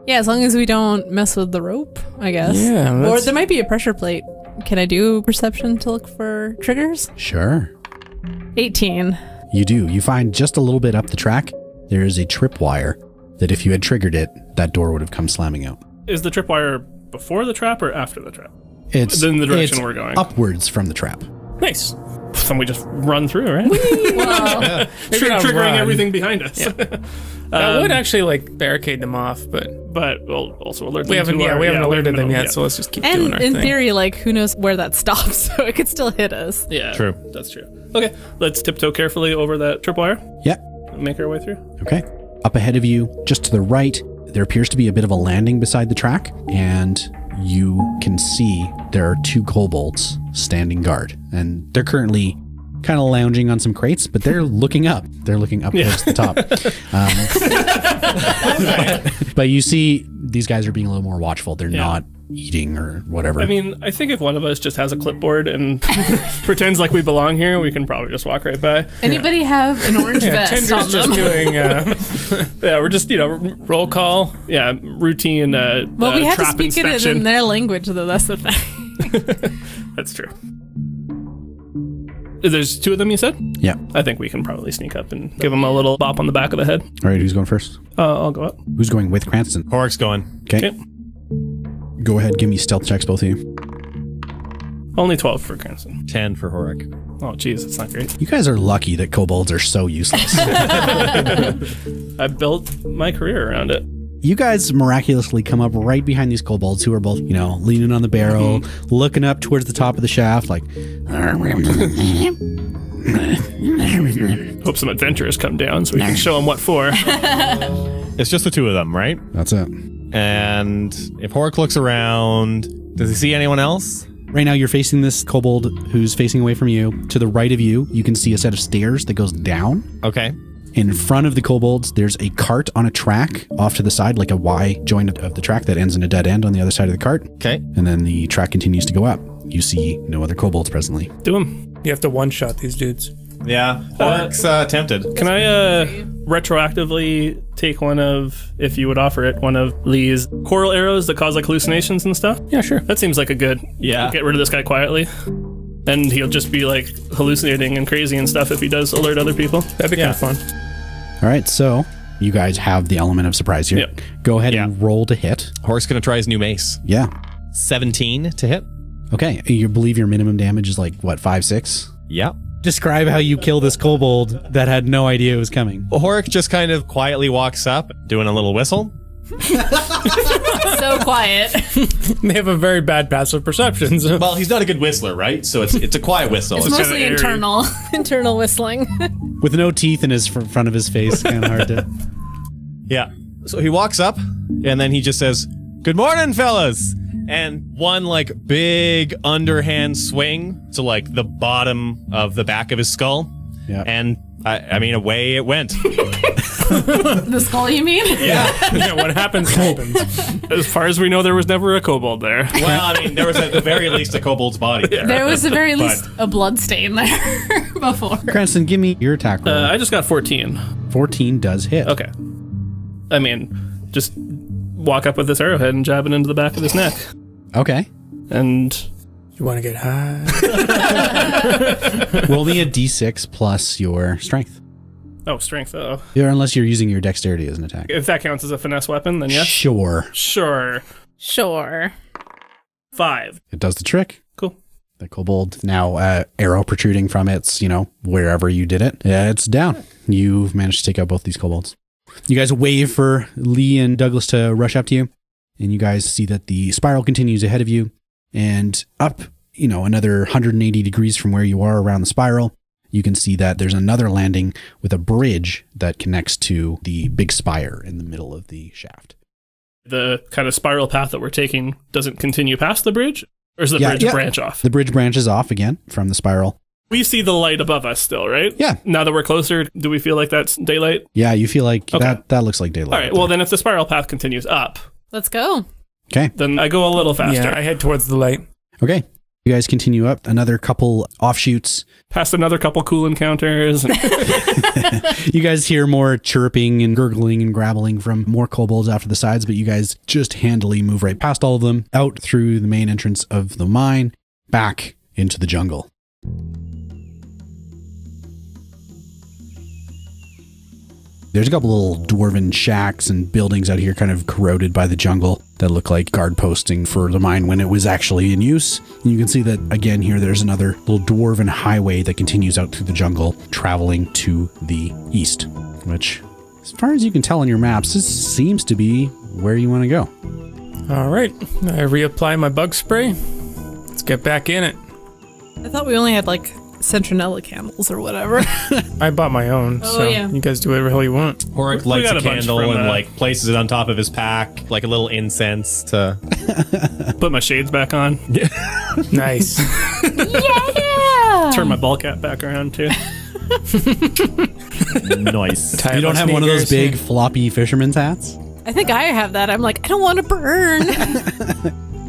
[SPEAKER 5] Yeah, as long as we don't mess with the rope, I guess.
[SPEAKER 2] Yeah.
[SPEAKER 5] Or there might be a pressure plate. Can I do perception to look for triggers?
[SPEAKER 1] Sure.
[SPEAKER 5] 18.
[SPEAKER 1] You do. You find just a little bit up the track, there is a tripwire that if you had triggered it, that door would have come slamming out.
[SPEAKER 3] Is the tripwire before the trap or after the trap?
[SPEAKER 1] It's
[SPEAKER 3] in the direction we're going.
[SPEAKER 1] Upwards from the trap.
[SPEAKER 3] Nice. then we just run through, right?
[SPEAKER 2] Well, maybe not
[SPEAKER 3] Triggering
[SPEAKER 2] run.
[SPEAKER 3] everything behind us.
[SPEAKER 2] Yeah. That would actually like barricade them off, but
[SPEAKER 3] we'll also alert them.
[SPEAKER 2] we haven't alerted them yet, so let's just keep doing our
[SPEAKER 5] And in
[SPEAKER 2] thing.
[SPEAKER 5] theory, like, who knows where that stops, so it could still hit us.
[SPEAKER 3] Yeah,
[SPEAKER 6] True.
[SPEAKER 3] That's true. Okay, let's tiptoe carefully over that tripwire.
[SPEAKER 1] Yeah.
[SPEAKER 3] Make our way through.
[SPEAKER 1] Okay. Up ahead of you, just to the right, there appears to be a bit of a landing beside the track, and you can see there are 2 kobolds standing guard, and they're currently kind of lounging on some crates, but they're looking up. They're looking up towards the top. But you see these guys are being a little more watchful. They're not eating or whatever.
[SPEAKER 3] I mean, I think if one of us just has a clipboard and pretends like we belong here, we can probably just walk right by.
[SPEAKER 5] Anybody have an orange vest
[SPEAKER 2] Tinder's
[SPEAKER 5] on
[SPEAKER 2] just
[SPEAKER 5] them?
[SPEAKER 2] doing
[SPEAKER 3] Yeah, we're just,
[SPEAKER 2] roll call.
[SPEAKER 3] yeah, routine
[SPEAKER 5] Well, we have to
[SPEAKER 3] trap
[SPEAKER 5] speak it
[SPEAKER 3] inspection.
[SPEAKER 5] in their language, though. That's the thing.
[SPEAKER 3] That's true. There's 2 of them, you said?
[SPEAKER 1] Yeah.
[SPEAKER 3] I think we can probably sneak up and give them a little bop on the back of the head.
[SPEAKER 1] All right, who's going first?
[SPEAKER 3] I'll go up.
[SPEAKER 1] Who's going with Cranston?
[SPEAKER 6] Horrik's going.
[SPEAKER 1] Okay.
[SPEAKER 3] Okay.
[SPEAKER 1] Go ahead, give me stealth checks, both of you.
[SPEAKER 3] Only 12 for Cranston.
[SPEAKER 6] 10 for Horrik.
[SPEAKER 3] Oh, jeez, it's not great.
[SPEAKER 1] You guys are lucky that kobolds are so useless.
[SPEAKER 3] I built my career around it.
[SPEAKER 1] You guys miraculously come up right behind these kobolds who are both, leaning on the barrel, looking up towards the top of the shaft, like,
[SPEAKER 3] Hope some adventurers come down so we can show them what for.
[SPEAKER 6] It's just the 2 of them, right?
[SPEAKER 1] that's it.
[SPEAKER 6] And if Horrik looks around, does he see anyone else?
[SPEAKER 1] Right now, you're facing this kobold who's facing away from you. To the right of you, you can see a set of stairs that goes down.
[SPEAKER 6] Okay.
[SPEAKER 1] In front of the kobolds, there's a cart on a track off to the side, like a Y joint of the track that ends in a dead end on the other side of the cart.
[SPEAKER 6] Okay.
[SPEAKER 1] And then the track continues to go up. You see no other kobolds presently.
[SPEAKER 3] Do them.
[SPEAKER 2] You have to one-shot these dudes.
[SPEAKER 6] Yeah. Horrik's tempted.
[SPEAKER 3] Can I retroactively take one of Lee's coral arrows that cause like hallucinations and stuff?
[SPEAKER 2] Yeah, sure.
[SPEAKER 3] That seems like a good.
[SPEAKER 6] Yeah.
[SPEAKER 3] Get rid of this guy quietly. And he'll just be like hallucinating and crazy and stuff if he does alert other people.
[SPEAKER 2] That'd be kind of fun.
[SPEAKER 1] All right, so you guys have the element of surprise here.
[SPEAKER 3] Yep.
[SPEAKER 1] Go ahead and roll to hit.
[SPEAKER 6] Horrik's going to try his new mace.
[SPEAKER 1] Yeah.
[SPEAKER 6] 17 to hit.
[SPEAKER 1] Okay, you believe your minimum damage is like, what, 5, 6?
[SPEAKER 6] Yep.
[SPEAKER 1] Describe how you kill this kobold that had no idea it was coming.
[SPEAKER 6] Well, Horrik just kind of quietly walks up, doing a little whistle.
[SPEAKER 5] So quiet.
[SPEAKER 2] They have a very bad passive perception. So.
[SPEAKER 6] Well, he's not a good whistler, right? So it's a quiet whistle.
[SPEAKER 5] It's
[SPEAKER 3] kinda
[SPEAKER 5] mostly
[SPEAKER 3] eerie.
[SPEAKER 5] internal whistling.
[SPEAKER 1] With no teeth in his front of his face, kind of hard to...
[SPEAKER 6] Yeah. So he walks up, and then he just says, "Good morning, fellas!" And one, like, big underhand swing to, like, the bottom of the back of his skull.
[SPEAKER 1] Yeah.
[SPEAKER 6] And, I mean, away it went.
[SPEAKER 5] The skull, you mean?
[SPEAKER 2] Yeah, what happens happens.
[SPEAKER 3] As far as we know, there was never a kobold there.
[SPEAKER 6] Well, I mean, there was at the very least a kobold's body there.
[SPEAKER 5] There was at the very least a blood stain there before.
[SPEAKER 1] Cranston, give me your attack roll.
[SPEAKER 3] I just got 14.
[SPEAKER 1] 14 does hit.
[SPEAKER 3] Okay. I mean, just walk up with this arrowhead and jab it into the back of his neck.
[SPEAKER 1] Okay.
[SPEAKER 3] And
[SPEAKER 2] You want to get high?
[SPEAKER 1] Roll me a d6 plus your strength.
[SPEAKER 3] oh, strength though.
[SPEAKER 1] Yeah, unless you're using your dexterity as an attack.
[SPEAKER 3] If that counts as a finesse weapon, then yes.
[SPEAKER 1] Sure.
[SPEAKER 3] Sure.
[SPEAKER 5] Sure.
[SPEAKER 3] 5.
[SPEAKER 1] It does the trick.
[SPEAKER 3] Cool.
[SPEAKER 1] The kobold, now arrow protruding from its, wherever you did it. Yeah, it's down. You've managed to take out both these kobolds. You guys wave for Lee and Douglas to rush up to you. And you guys see that the spiral continues ahead of you. And up, another 180 degrees from where you are around the spiral, you can see that there's another landing with a bridge that connects to the big spire in the middle of the shaft.
[SPEAKER 3] The kind of spiral path that we're taking doesn't continue past the bridge? Or does the bridge branch off?
[SPEAKER 1] The bridge branches off again from the spiral.
[SPEAKER 3] We see the light above us still, right?
[SPEAKER 1] Yeah.
[SPEAKER 3] Now that we're closer, do we feel like that's daylight?
[SPEAKER 1] Yeah, you feel like
[SPEAKER 3] Okay.
[SPEAKER 1] that looks like daylight.
[SPEAKER 3] All right, well then if the spiral path continues up,
[SPEAKER 5] Let's go.
[SPEAKER 1] Okay.
[SPEAKER 3] then I go a little faster.
[SPEAKER 2] Yeah, I head towards the light.
[SPEAKER 1] Okay. You guys continue up another couple offshoots.
[SPEAKER 3] Past another couple cool encounters.
[SPEAKER 1] You guys hear more chirping and gurgling and grabbling from more kobolds after the sides, but you guys just handily move right past all of them, out through the main entrance of the mine, back into the jungle. There's a couple little dwarven shacks and buildings out here kind of corroded by the jungle that look like guard posting for the mine when it was actually in use. And you can see that again here there's another little dwarven highway that continues out through the jungle traveling to the east, which as far as you can tell on your maps, this seems to be where you want to go.
[SPEAKER 2] All right, I reapply my bug spray. Let's get back in it.
[SPEAKER 5] I thought we only had like Centronella candles or whatever.
[SPEAKER 2] I bought my own, so
[SPEAKER 5] yeah.
[SPEAKER 2] you guys do whatever the hell you want.
[SPEAKER 6] Horrik
[SPEAKER 3] We
[SPEAKER 6] lights
[SPEAKER 3] got
[SPEAKER 6] a
[SPEAKER 3] a bunch
[SPEAKER 6] candle
[SPEAKER 3] from,
[SPEAKER 6] and like places it on top of his pack, like a little incense to.
[SPEAKER 3] Put my shades back on.
[SPEAKER 2] Nice.
[SPEAKER 5] Yeah!
[SPEAKER 3] Turn my ball cap back around too.
[SPEAKER 6] Nice.
[SPEAKER 1] You don't have one of those big floppy fisherman's hats?
[SPEAKER 5] I think I have that. I'm like, I don't want to burn.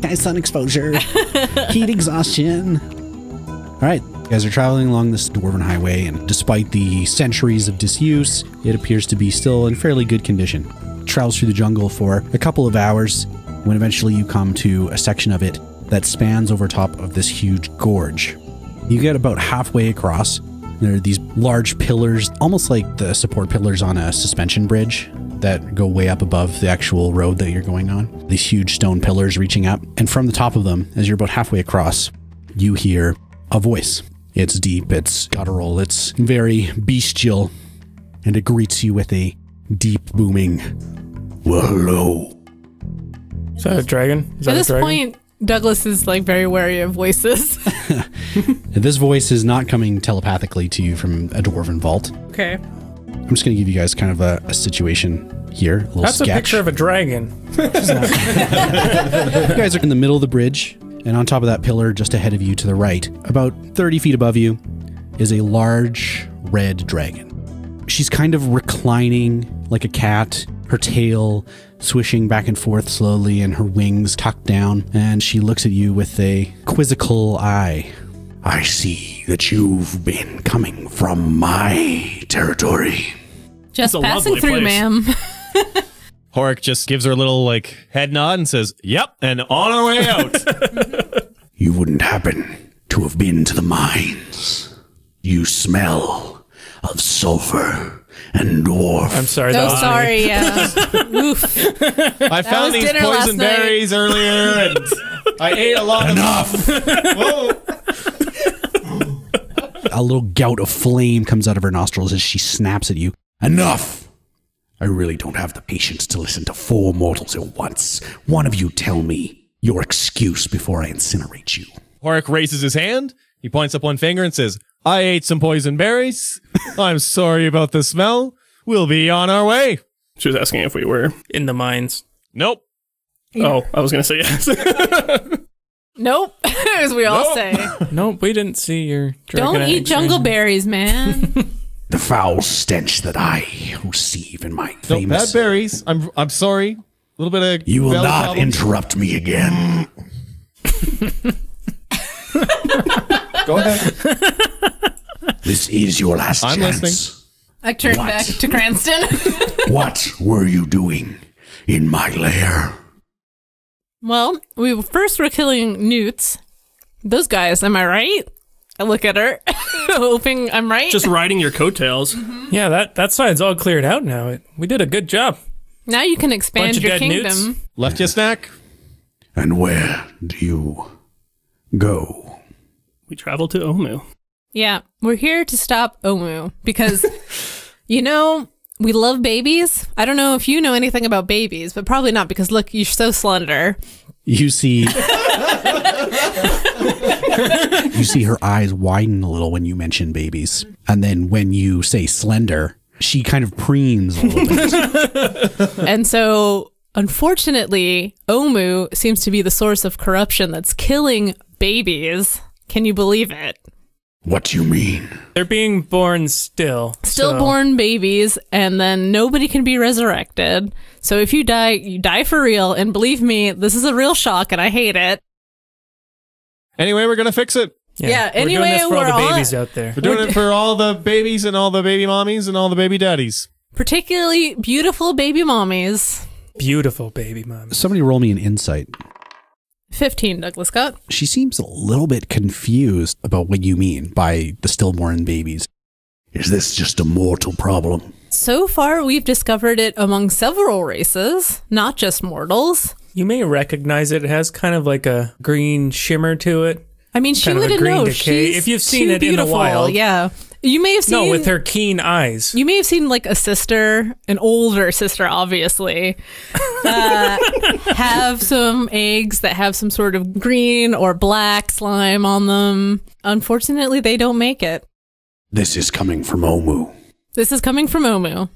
[SPEAKER 1] Guys, sun exposure, heat exhaustion. All right, you guys are traveling along this dwarven highway, and despite the centuries of disuse, it appears to be still in fairly good condition. Travels through the jungle for a couple of hours, when eventually you come to a section of it that spans over top of this huge gorge. You get about halfway across. There are these large pillars, almost like the support pillars on a suspension bridge that go way up above the actual road that you're going on. These huge stone pillars reaching up, and from the top of them, as you're about halfway across, you hear a voice. It's deep, it's guttural, it's very bestial, and it greets you with a deep booming, well, hello.
[SPEAKER 2] Is that a dragon? Is that
[SPEAKER 5] At
[SPEAKER 2] a
[SPEAKER 5] this
[SPEAKER 2] dragon?
[SPEAKER 5] point, Douglas is like very wary of voices.
[SPEAKER 1] This voice is not coming telepathically to you from a dwarven vault.
[SPEAKER 5] Okay.
[SPEAKER 1] I'm just going to give you guys kind of a situation here, a little
[SPEAKER 2] That's
[SPEAKER 1] sketch.
[SPEAKER 2] a picture of a dragon.
[SPEAKER 1] You guys are in the middle of the bridge, and on top of that pillar just ahead of you to the right, about 30 feet above you, is a large red dragon. She's kind of reclining like a cat, her tail swishing back and forth slowly and her wings tucked down, and she looks at you with a quizzical eye.
[SPEAKER 8] I see that you've been coming from my territory.
[SPEAKER 5] Just
[SPEAKER 3] a
[SPEAKER 5] passing
[SPEAKER 3] lovely
[SPEAKER 5] through,
[SPEAKER 3] place.
[SPEAKER 5] ma'am.
[SPEAKER 6] Horrik just gives her a little like head nod and says, "Yep," and on our way out.
[SPEAKER 8] You wouldn't happen to have been to the mines. You smell of sulfur and dwarf.
[SPEAKER 2] I'm sorry.
[SPEAKER 5] Oh,
[SPEAKER 2] that was
[SPEAKER 5] sorry. Oof.
[SPEAKER 6] I found
[SPEAKER 5] was
[SPEAKER 6] these
[SPEAKER 5] dinner last
[SPEAKER 6] poison
[SPEAKER 5] night.
[SPEAKER 6] berries earlier, and I ate a lot
[SPEAKER 8] Enough!
[SPEAKER 6] of them. Whoa.
[SPEAKER 1] A little gout of flame comes out of her nostrils as she snaps at you.
[SPEAKER 8] Enough! I really don't have the patience to listen to 4 mortals at once. One of you tell me your excuse before I incinerate you.
[SPEAKER 6] Horrik raises his hand. He points up one finger and says, "I ate some poison berries. I'm sorry about the smell. We'll be on our way."
[SPEAKER 3] She was asking if we were.
[SPEAKER 2] in the mines.
[SPEAKER 6] Nope.
[SPEAKER 3] Oh, I was gonna say yes.
[SPEAKER 5] Nope. As we all say.
[SPEAKER 2] Nope, we didn't see your dragon.
[SPEAKER 5] Don't eat
[SPEAKER 2] eggs.
[SPEAKER 5] jungle berries, man.
[SPEAKER 8] The foul stench that I receive in my
[SPEAKER 6] No,
[SPEAKER 8] famous...
[SPEAKER 6] bad berries. I'm sorry. A little bit of
[SPEAKER 8] You will
[SPEAKER 6] belly
[SPEAKER 8] not
[SPEAKER 6] problems.
[SPEAKER 8] interrupt me again.
[SPEAKER 6] Go ahead.
[SPEAKER 8] This is your last
[SPEAKER 6] I'm
[SPEAKER 8] chance.
[SPEAKER 6] listening.
[SPEAKER 5] I turned
[SPEAKER 8] What?
[SPEAKER 5] back to Cranston.
[SPEAKER 8] What were you doing in my lair?
[SPEAKER 5] Well, we first were killing newts. Those guys, am I right? I look at her, hoping I'm right.
[SPEAKER 3] Just riding your coattails.
[SPEAKER 2] Yeah, that side's all cleared out now. We did a good job.
[SPEAKER 5] Now you can expand
[SPEAKER 2] Bunch of
[SPEAKER 5] your
[SPEAKER 2] dead
[SPEAKER 5] kingdom.
[SPEAKER 2] newts.
[SPEAKER 6] Left you a snack?
[SPEAKER 8] And where do you go?
[SPEAKER 3] We traveled to Omu.
[SPEAKER 5] Yeah, we're here to stop Omu because, you know, we love babies. I don't know if you know anything about babies, but probably not because, look, you're so slender.
[SPEAKER 1] You see... you see her eyes widen a little when you mention babies. And then when you say slender, she kind of preens a little bit.
[SPEAKER 5] And so, unfortunately, Omu seems to be the source of corruption that's killing babies. Can you believe it?
[SPEAKER 8] What do you mean?
[SPEAKER 2] They're being born still.
[SPEAKER 5] Stillborn babies, and then nobody can be resurrected. So if you die for real. And believe me, this is a real shock, and I hate it.
[SPEAKER 6] Anyway, we're gonna fix it.
[SPEAKER 5] Yeah,
[SPEAKER 2] we're
[SPEAKER 5] anyway,
[SPEAKER 2] doing this for all
[SPEAKER 5] we're
[SPEAKER 2] the
[SPEAKER 5] all-
[SPEAKER 2] babies out there.
[SPEAKER 6] We're doing it for all the babies and all the baby mommies and all the baby daddies.
[SPEAKER 5] Particularly beautiful baby mommies.
[SPEAKER 2] Beautiful baby mom.
[SPEAKER 1] Somebody roll me an insight.
[SPEAKER 5] 15, Douglas Scott.
[SPEAKER 1] She seems a little bit confused about what you mean by the stillborn babies.
[SPEAKER 8] Is this just a mortal problem?
[SPEAKER 5] So far, we've discovered it among several races, not just mortals.
[SPEAKER 2] You may recognize it. It has kind of like a green shimmer to it.
[SPEAKER 5] I mean, she
[SPEAKER 2] Kind of a
[SPEAKER 5] wouldn't
[SPEAKER 2] green
[SPEAKER 5] know.
[SPEAKER 2] decay.
[SPEAKER 5] She's
[SPEAKER 2] If you've seen
[SPEAKER 5] too
[SPEAKER 2] it in the
[SPEAKER 5] beautiful.
[SPEAKER 2] wild.
[SPEAKER 5] Yeah. You may have seen...
[SPEAKER 2] No, with her keen eyes.
[SPEAKER 5] You may have seen like a sister, an older sister, obviously, have some eggs that have some sort of green or black slime on them. Unfortunately, they don't make it.
[SPEAKER 8] This is coming from Omu.
[SPEAKER 5] This is coming from Omu,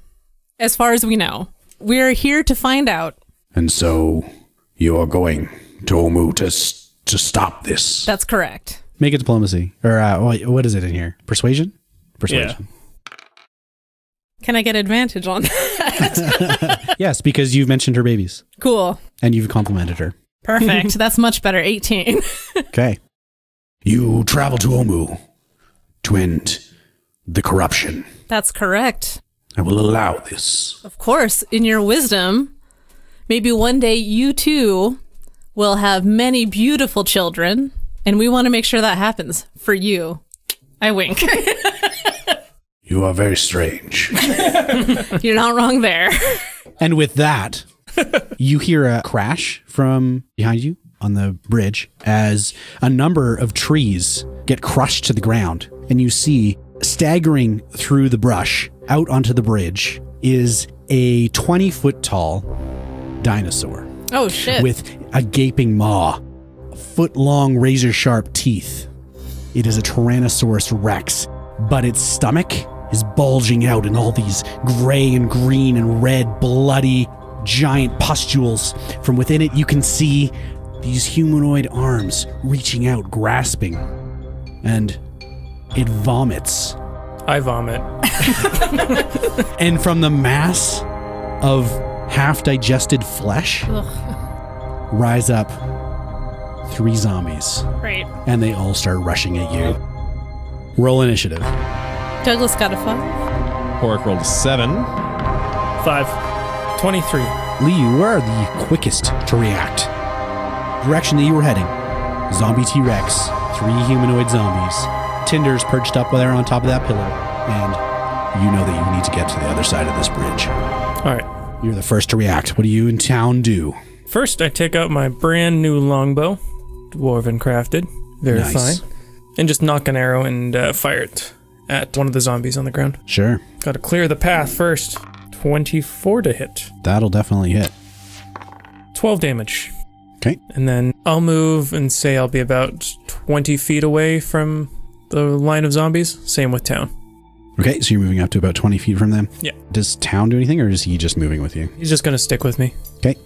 [SPEAKER 5] as far as we know. We're here to find out.
[SPEAKER 8] And so you are going to Omu to stop this.
[SPEAKER 5] That's correct.
[SPEAKER 1] Make it diplomacy. Or what is it in here? Persuasion? Persuasion.
[SPEAKER 5] Can I get advantage on that?
[SPEAKER 1] Yes, because you've mentioned her babies.
[SPEAKER 5] Cool.
[SPEAKER 1] And you've complimented her.
[SPEAKER 5] Perfect. That's much better. 18.
[SPEAKER 1] Okay.
[SPEAKER 8] You travel to Omu to end the corruption.
[SPEAKER 5] That's correct.
[SPEAKER 8] I will allow this.
[SPEAKER 5] Of course, in your wisdom, maybe one day you too will have many beautiful children, and we want to make sure that happens for you. I wink.
[SPEAKER 8] You are very strange.
[SPEAKER 5] You're not wrong there.
[SPEAKER 1] And with that, you hear a crash from behind you on the bridge as a number of trees get crushed to the ground. And you see, staggering through the brush out onto the bridge is a 20-foot tall dinosaur
[SPEAKER 5] Oh, shit.
[SPEAKER 1] with a gaping maw, foot-long razor-sharp teeth. It is a Tyrannosaurus Rex, but its stomach is bulging out in all these gray and green and red, bloody, giant pustules. From within it, you can see these humanoid arms reaching out, grasping, and it vomits.
[SPEAKER 2] I vomit.
[SPEAKER 1] And from the mass of half-digested flesh, rise up 3 zombies,
[SPEAKER 5] Right.
[SPEAKER 1] and they all start rushing at you. Roll initiative.
[SPEAKER 5] Douglas got a 5.
[SPEAKER 6] Horrik rolled a 7.
[SPEAKER 3] 5.
[SPEAKER 2] 23.
[SPEAKER 1] Lee, you are the quickest to react. Direction that you were heading. Zombie T-Rex, 3 humanoid zombies. Tinder's perched up there on top of that pillar, and you know that you need to get to the other side of this bridge.
[SPEAKER 2] All right.
[SPEAKER 1] You're the first to react. What do you in town do?
[SPEAKER 2] First, I take out my brand new longbow, dwarven crafted, very
[SPEAKER 1] Nice.
[SPEAKER 2] fine, and just knock an arrow and fire it at one of the zombies on the ground.
[SPEAKER 1] Sure.
[SPEAKER 2] Got to clear the path first. 24 to hit.
[SPEAKER 1] That'll definitely hit.
[SPEAKER 2] 12 damage.
[SPEAKER 1] Okay.
[SPEAKER 2] And then I'll move and say I'll be about 20 feet away from the line of zombies. Same with town.
[SPEAKER 1] Okay, so you're moving up to about 20 feet from them?
[SPEAKER 2] Yeah.
[SPEAKER 1] Does Town do anything, or is he just moving with you?
[SPEAKER 2] He's just going to stick with me.
[SPEAKER 1] Okay.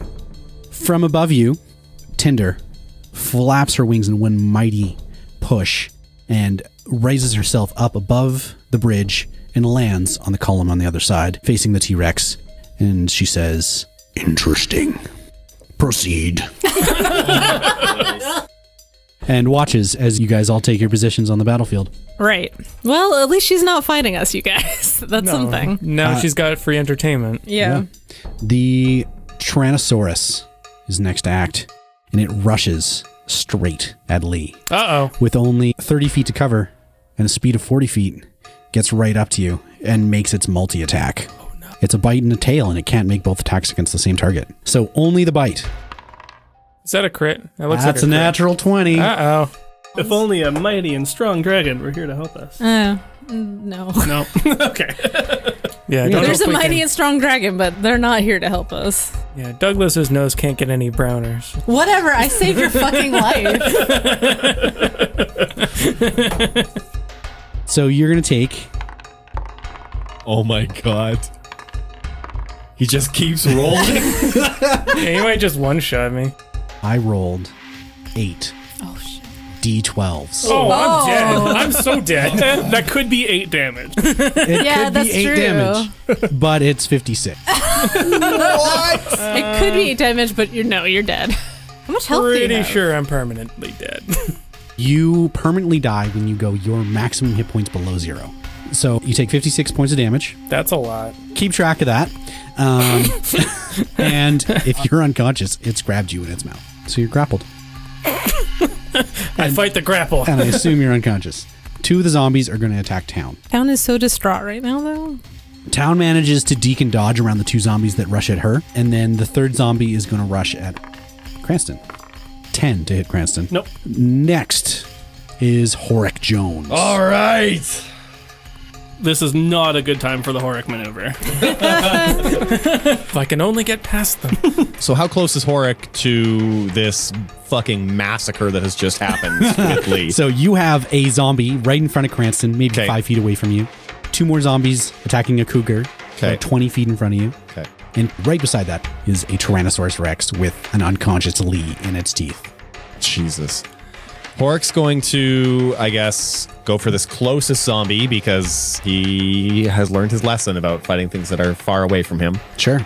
[SPEAKER 1] From above you, Tinder flaps her wings in one mighty push and raises herself up above the bridge and lands on the column on the other side, facing the T-Rex. And she says,
[SPEAKER 8] Interesting. Proceed.
[SPEAKER 1] and watches as you guys all take your positions on the battlefield.
[SPEAKER 5] Right. Well, at least she's not fighting us, you guys. That's something.
[SPEAKER 2] Now she's got free entertainment.
[SPEAKER 5] Yeah.
[SPEAKER 1] The Tyrannosaurus is next to act, and it rushes straight at Lee.
[SPEAKER 2] Uh-oh.
[SPEAKER 1] With only 30 feet to cover and a speed of 40 feet, gets right up to you and makes its multi-attack. Oh, no. It's a bite and a tail, and it can't make both attacks against the same target. So only the bite.
[SPEAKER 2] Is that a crit? That looks
[SPEAKER 1] That's
[SPEAKER 2] like
[SPEAKER 1] a natural 20.
[SPEAKER 2] Uh-oh.
[SPEAKER 3] If only a mighty and strong dragon were here to help us.
[SPEAKER 5] No.
[SPEAKER 3] No. Okay.
[SPEAKER 2] Yeah,
[SPEAKER 5] There's a mighty and strong dragon, but they're not here to help us.
[SPEAKER 2] Yeah, Douglas's nose can't get any browners.
[SPEAKER 5] Whatever, I saved your fucking life.
[SPEAKER 1] So you're going to take...
[SPEAKER 6] Oh my god. He just keeps rolling.
[SPEAKER 2] Yeah, he might just one-shot me.
[SPEAKER 1] I rolled 8.
[SPEAKER 5] Oh, shit.
[SPEAKER 1] D12s.
[SPEAKER 2] Oh, I'm dead. I'm so dead.
[SPEAKER 3] That could be 8 damage.
[SPEAKER 1] It
[SPEAKER 5] Yeah,
[SPEAKER 1] could
[SPEAKER 5] that's
[SPEAKER 1] be 8
[SPEAKER 5] true.
[SPEAKER 1] damage, but it's 56.
[SPEAKER 5] It could be 8 damage, but you're dead. How much health do you
[SPEAKER 2] Pretty
[SPEAKER 5] have?
[SPEAKER 2] sure I'm permanently dead.
[SPEAKER 1] You permanently die when you go your maximum hit points below 0. So you take 56 points of damage.
[SPEAKER 2] That's a lot.
[SPEAKER 1] Keep track of that. And if you're unconscious, it's grabbed you in its mouth. So you're grappled.
[SPEAKER 2] I fight the grapple.
[SPEAKER 1] And I assume you're unconscious. 2 of the zombies are going to attack Town.
[SPEAKER 5] Town is so distraught right now, though.
[SPEAKER 1] Town manages to deke and dodge around the 2 zombies that rush at her, and then the 3rd zombie is going to rush at Cranston. 10 to hit Cranston.
[SPEAKER 3] Nope.
[SPEAKER 1] Next is Horrik Jones.
[SPEAKER 6] All right.
[SPEAKER 3] This is not a good time for the Horrik maneuver.
[SPEAKER 2] If I can only get past them.
[SPEAKER 6] So how close is Horrik to this fucking massacre that has just happened with Lee?
[SPEAKER 1] So you have a zombie right in front of Cranston, maybe
[SPEAKER 6] Okay.
[SPEAKER 1] 5 feet away from you. 2 more zombies attacking a cougar,
[SPEAKER 6] Okay.
[SPEAKER 1] about 20 feet in front of you.
[SPEAKER 6] Okay.
[SPEAKER 1] And right beside that is a Tyrannosaurus Rex with an unconscious Lee in its teeth.
[SPEAKER 6] Jesus. Horrik's going to, I guess, go for this closest zombie because he has learned his lesson about fighting things that are far away from him.
[SPEAKER 1] Sure.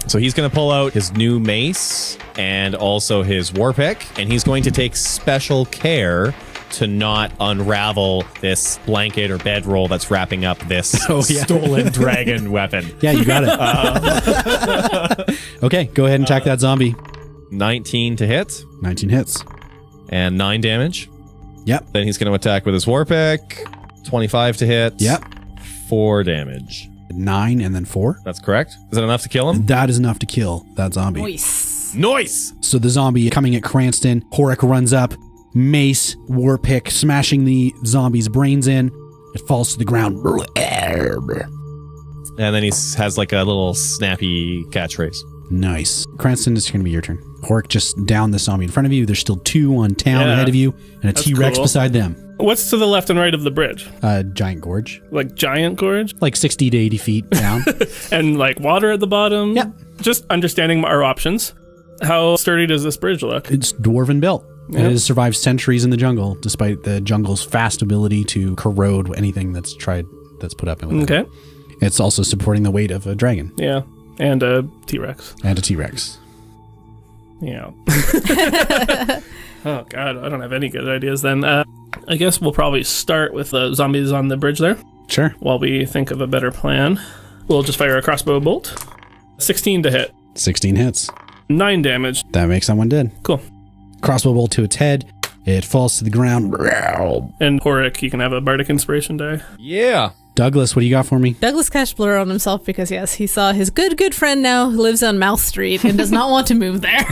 [SPEAKER 6] So he's going to pull out his new mace and also his war pick, and he's going to take special care to not unravel this blanket or bedroll that's wrapping up this stolen dragon weapon.
[SPEAKER 1] Yeah, you got it. Okay, go ahead and attack that zombie.
[SPEAKER 6] 19 to hit
[SPEAKER 1] 19 hits.
[SPEAKER 6] and 9 damage.
[SPEAKER 1] Yep.
[SPEAKER 6] Then he's going to attack with his war pick. 25 to hit.
[SPEAKER 1] Yep.
[SPEAKER 6] 4 damage.
[SPEAKER 1] 9 and then 4.
[SPEAKER 6] That's correct. Is that enough to kill him?
[SPEAKER 1] That is enough to kill that zombie.
[SPEAKER 6] Nice!
[SPEAKER 1] So the zombie coming at Cranston, Horrik runs up, mace, war pick, smashing the zombie's brains in. It falls to the ground.
[SPEAKER 6] And then he has like a little snappy catchphrase.
[SPEAKER 1] Nice. Cranston, it's going to be your turn. Horrik just downed the zombie in front of you. There's still 2 on town
[SPEAKER 3] Yeah.
[SPEAKER 1] ahead of you, and a
[SPEAKER 3] That's
[SPEAKER 1] T-Rex
[SPEAKER 3] cool.
[SPEAKER 1] beside them.
[SPEAKER 3] What's to the left and right of the bridge?
[SPEAKER 1] Giant gorge.
[SPEAKER 3] Like giant gorge?
[SPEAKER 1] Like 60 to 80 feet down.
[SPEAKER 3] And like water at the bottom?
[SPEAKER 1] Yeah.
[SPEAKER 3] Just understanding our options. How sturdy does this bridge look?
[SPEAKER 1] It's dwarven built.
[SPEAKER 3] Yep.
[SPEAKER 1] It has survived centuries in the jungle, despite the jungle's fast ability to corrode anything that's put up with it.
[SPEAKER 3] Okay.
[SPEAKER 1] It's also supporting the weight of a dragon
[SPEAKER 3] Yeah. And a T-Rex.
[SPEAKER 1] and a T-Rex.
[SPEAKER 3] Yeah. Oh, God. I don't have any good ideas then. I guess we'll probably start with the zombies on the bridge there
[SPEAKER 1] Sure.
[SPEAKER 3] while we think of a better plan. We'll just fire a crossbow bolt. 16 to hit.
[SPEAKER 1] 16 hits.
[SPEAKER 3] 9 damage.
[SPEAKER 1] That makes that one dead.
[SPEAKER 3] Cool.
[SPEAKER 1] Crossbow bolt to its head. It falls to the ground.
[SPEAKER 3] And Horrik, he can have a bardic inspiration die.
[SPEAKER 6] Yeah.
[SPEAKER 1] Douglas, what do you got for me?
[SPEAKER 5] Douglas cast blur on himself because, yes, he saw his good friend now who lives on Mouth Street and does not want to move there.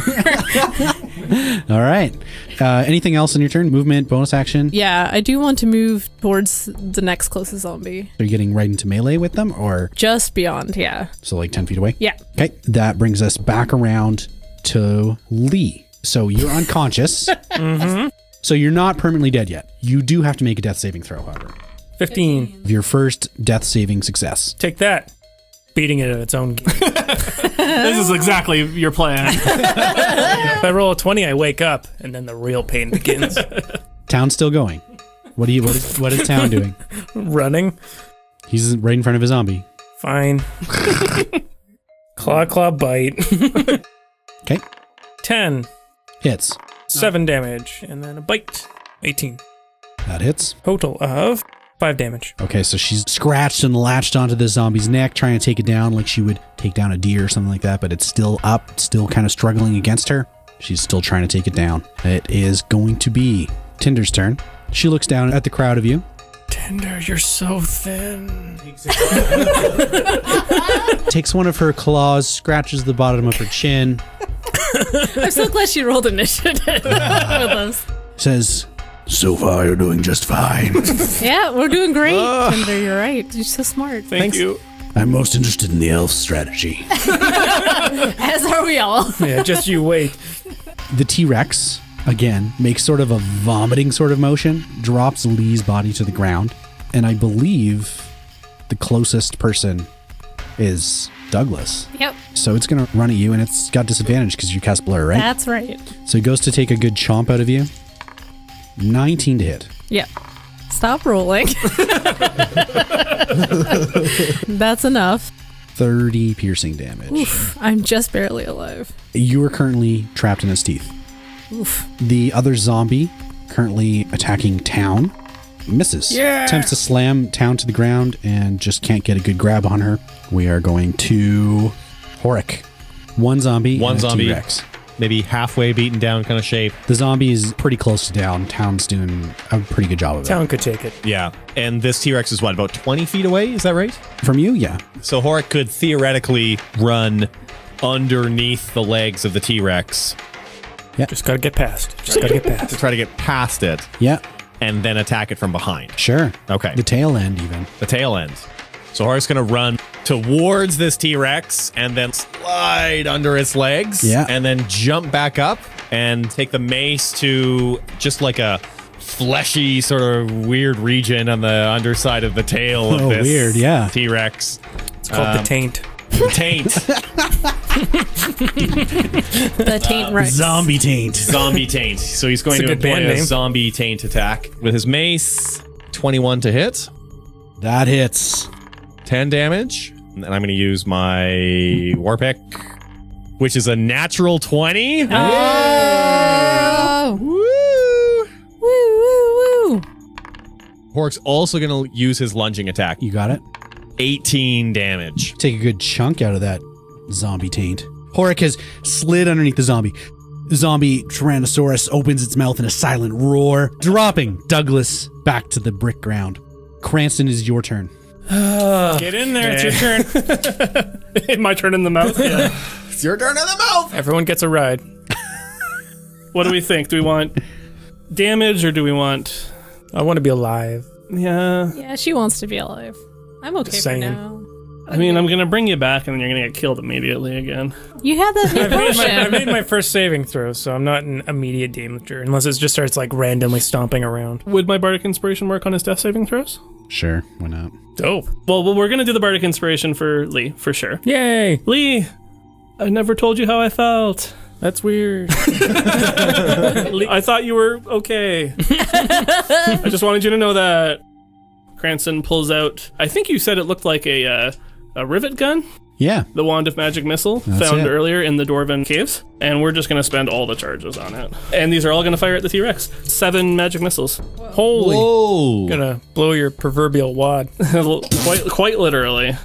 [SPEAKER 1] All right. Anything else on your turn? Movement, bonus action?
[SPEAKER 5] Yeah, I do want to move towards the next closest zombie.
[SPEAKER 1] Are you getting right into melee with them, or
[SPEAKER 5] Just beyond, yeah.
[SPEAKER 1] so like 10 feet away?
[SPEAKER 5] Yeah.
[SPEAKER 1] Okay. That brings us back around to Lee. So you're unconscious. So you're not permanently dead yet. You do have to make a death saving throw, however.
[SPEAKER 2] 15.
[SPEAKER 1] Your first death saving success.
[SPEAKER 2] Take that. Beating it at its own game.
[SPEAKER 3] This is exactly your plan.
[SPEAKER 2] If I roll a 20, I wake up, and then the real pain begins.
[SPEAKER 1] Town's still going. What is Town doing?
[SPEAKER 2] Running.
[SPEAKER 1] He's right in front of a zombie.
[SPEAKER 2] Fine. Claw, bite.
[SPEAKER 1] Okay.
[SPEAKER 2] 10.
[SPEAKER 1] Hits.
[SPEAKER 2] 7 damage, and then a bite. 18.
[SPEAKER 1] That hits.
[SPEAKER 2] Total of 5 damage.
[SPEAKER 1] Okay, so she's scratched and latched onto the zombie's neck, trying to take it down like she would take down a deer or something like that, but it's still up, still kind of struggling against her. She's still trying to take it down. It is going to be Tinder's turn. She looks down at the crowd of you,
[SPEAKER 2] Tinder, you're so thin.
[SPEAKER 1] takes one of her claws, scratches the bottom of her chin,
[SPEAKER 5] I'm so glad she rolled initiative with us.
[SPEAKER 1] says,
[SPEAKER 8] So far, you're doing just fine.
[SPEAKER 5] Yeah, we're doing great. Tinder, you're right. You're so smart.
[SPEAKER 3] Thank you.
[SPEAKER 8] I'm most interested in the elf strategy.
[SPEAKER 5] As are we all.
[SPEAKER 2] Yeah, just you wait.
[SPEAKER 1] the T-Rex, again, makes sort of a vomiting sort of motion, drops Lee's body to the ground, and I believe the closest person is Douglas.
[SPEAKER 5] Yep,
[SPEAKER 1] So it's going to run at you, and it's got disadvantage because you cast blur, right?
[SPEAKER 5] that's right.
[SPEAKER 1] So he goes to take a good chomp out of you. 19 to hit.
[SPEAKER 5] Yep. Stop rolling. That's enough.
[SPEAKER 1] 30 piercing damage.
[SPEAKER 5] Oof, I'm just barely alive.
[SPEAKER 1] You are currently trapped in his teeth.
[SPEAKER 5] Oof.
[SPEAKER 1] The other zombie, currently attacking Town, misses.
[SPEAKER 2] Yeah.
[SPEAKER 1] Attempts to slam Town to the ground and just can't get a good grab on her. We are going to Horrik. One zombie.
[SPEAKER 6] One
[SPEAKER 1] and a
[SPEAKER 6] zombie.
[SPEAKER 1] T-Rex.
[SPEAKER 6] maybe halfway beaten down kind of shape.
[SPEAKER 1] The zombie is pretty close to down. Town's doing a pretty good job of it.
[SPEAKER 2] Town could take it.
[SPEAKER 6] Yeah. And this T-Rex is what, about 20 feet away? Is that right?
[SPEAKER 1] From you, yeah.
[SPEAKER 6] So Horrik could theoretically run underneath the legs of the T-Rex
[SPEAKER 2] Just gotta get past. Just gotta get
[SPEAKER 6] to
[SPEAKER 2] past.
[SPEAKER 6] try to get past it
[SPEAKER 1] Yeah,
[SPEAKER 6] and then attack it from behind.
[SPEAKER 1] sure.
[SPEAKER 6] Okay.
[SPEAKER 1] The tail end, even.
[SPEAKER 6] The tail end. So Horrik's going to run towards this T-Rex and then slide under its legs.
[SPEAKER 1] Yeah.
[SPEAKER 6] And then jump back up and take the mace to just like a fleshy sort of weird region on the underside of the tail of
[SPEAKER 1] Oh,
[SPEAKER 6] this
[SPEAKER 1] weird, yeah.
[SPEAKER 6] T-Rex.
[SPEAKER 2] It's called the taint.
[SPEAKER 6] Taint.
[SPEAKER 5] The taint Rex.
[SPEAKER 1] Zombie taint.
[SPEAKER 6] Zombie taint. So he's going
[SPEAKER 2] That's
[SPEAKER 6] to
[SPEAKER 2] a good
[SPEAKER 6] employ
[SPEAKER 2] band
[SPEAKER 6] a
[SPEAKER 2] name.
[SPEAKER 6] zombie taint attack with his mace. 21 to hit.
[SPEAKER 1] That hits.
[SPEAKER 6] 10 damage. And I'm going to use my war pick, which is a natural 20.
[SPEAKER 5] Oh!
[SPEAKER 6] Woo!
[SPEAKER 5] Woo, woo, woo.
[SPEAKER 6] Horrik's also going to use his lunging attack.
[SPEAKER 1] You got it?
[SPEAKER 6] 18 damage.
[SPEAKER 1] Take a good chunk out of that zombie taint. Horrik has slid underneath the zombie. The zombie Tyrannosaurus opens its mouth in a silent roar, dropping Douglas back to the brick ground. Cranston, is your turn.
[SPEAKER 2] Get in there. It's your turn.
[SPEAKER 3] My turn in the mouth. Yeah.
[SPEAKER 6] It's your turn in the mouth.
[SPEAKER 2] Everyone gets a ride.
[SPEAKER 3] What do we think? Do we want damage or do we want?
[SPEAKER 2] I want to be alive.
[SPEAKER 3] Yeah.
[SPEAKER 5] Yeah, she wants to be alive. I'm okay for
[SPEAKER 2] saying.
[SPEAKER 5] now.
[SPEAKER 3] I mean, I'm gonna bring you back, and then you're gonna get killed immediately again.
[SPEAKER 5] You had that new
[SPEAKER 2] I
[SPEAKER 5] potion.
[SPEAKER 2] made my first saving throw, so I'm not in immediate danger unless it just starts like randomly stomping around.
[SPEAKER 3] Would my bardic inspiration work on his death saving throws?
[SPEAKER 1] Sure, why not?
[SPEAKER 2] Dope.
[SPEAKER 3] Well, we're gonna do the bardic inspiration for Lee for sure.
[SPEAKER 2] Yay.
[SPEAKER 3] Lee, I never told you how I felt.
[SPEAKER 2] That's weird.
[SPEAKER 3] Lee, I thought you were okay. I just wanted you to know that. Cranston pulls out. I think you said it looked like a rivet gun.
[SPEAKER 1] Yeah.
[SPEAKER 3] The wand of magic missile found
[SPEAKER 1] it.
[SPEAKER 3] earlier in the Dwarven caves, and we're just gonna spend all the charges on it. And these are all gonna fire at the T-Rex. 7 magic missiles.
[SPEAKER 2] Holy.
[SPEAKER 6] Whoa.
[SPEAKER 2] Gonna blow your proverbial wad.
[SPEAKER 3] quite literally.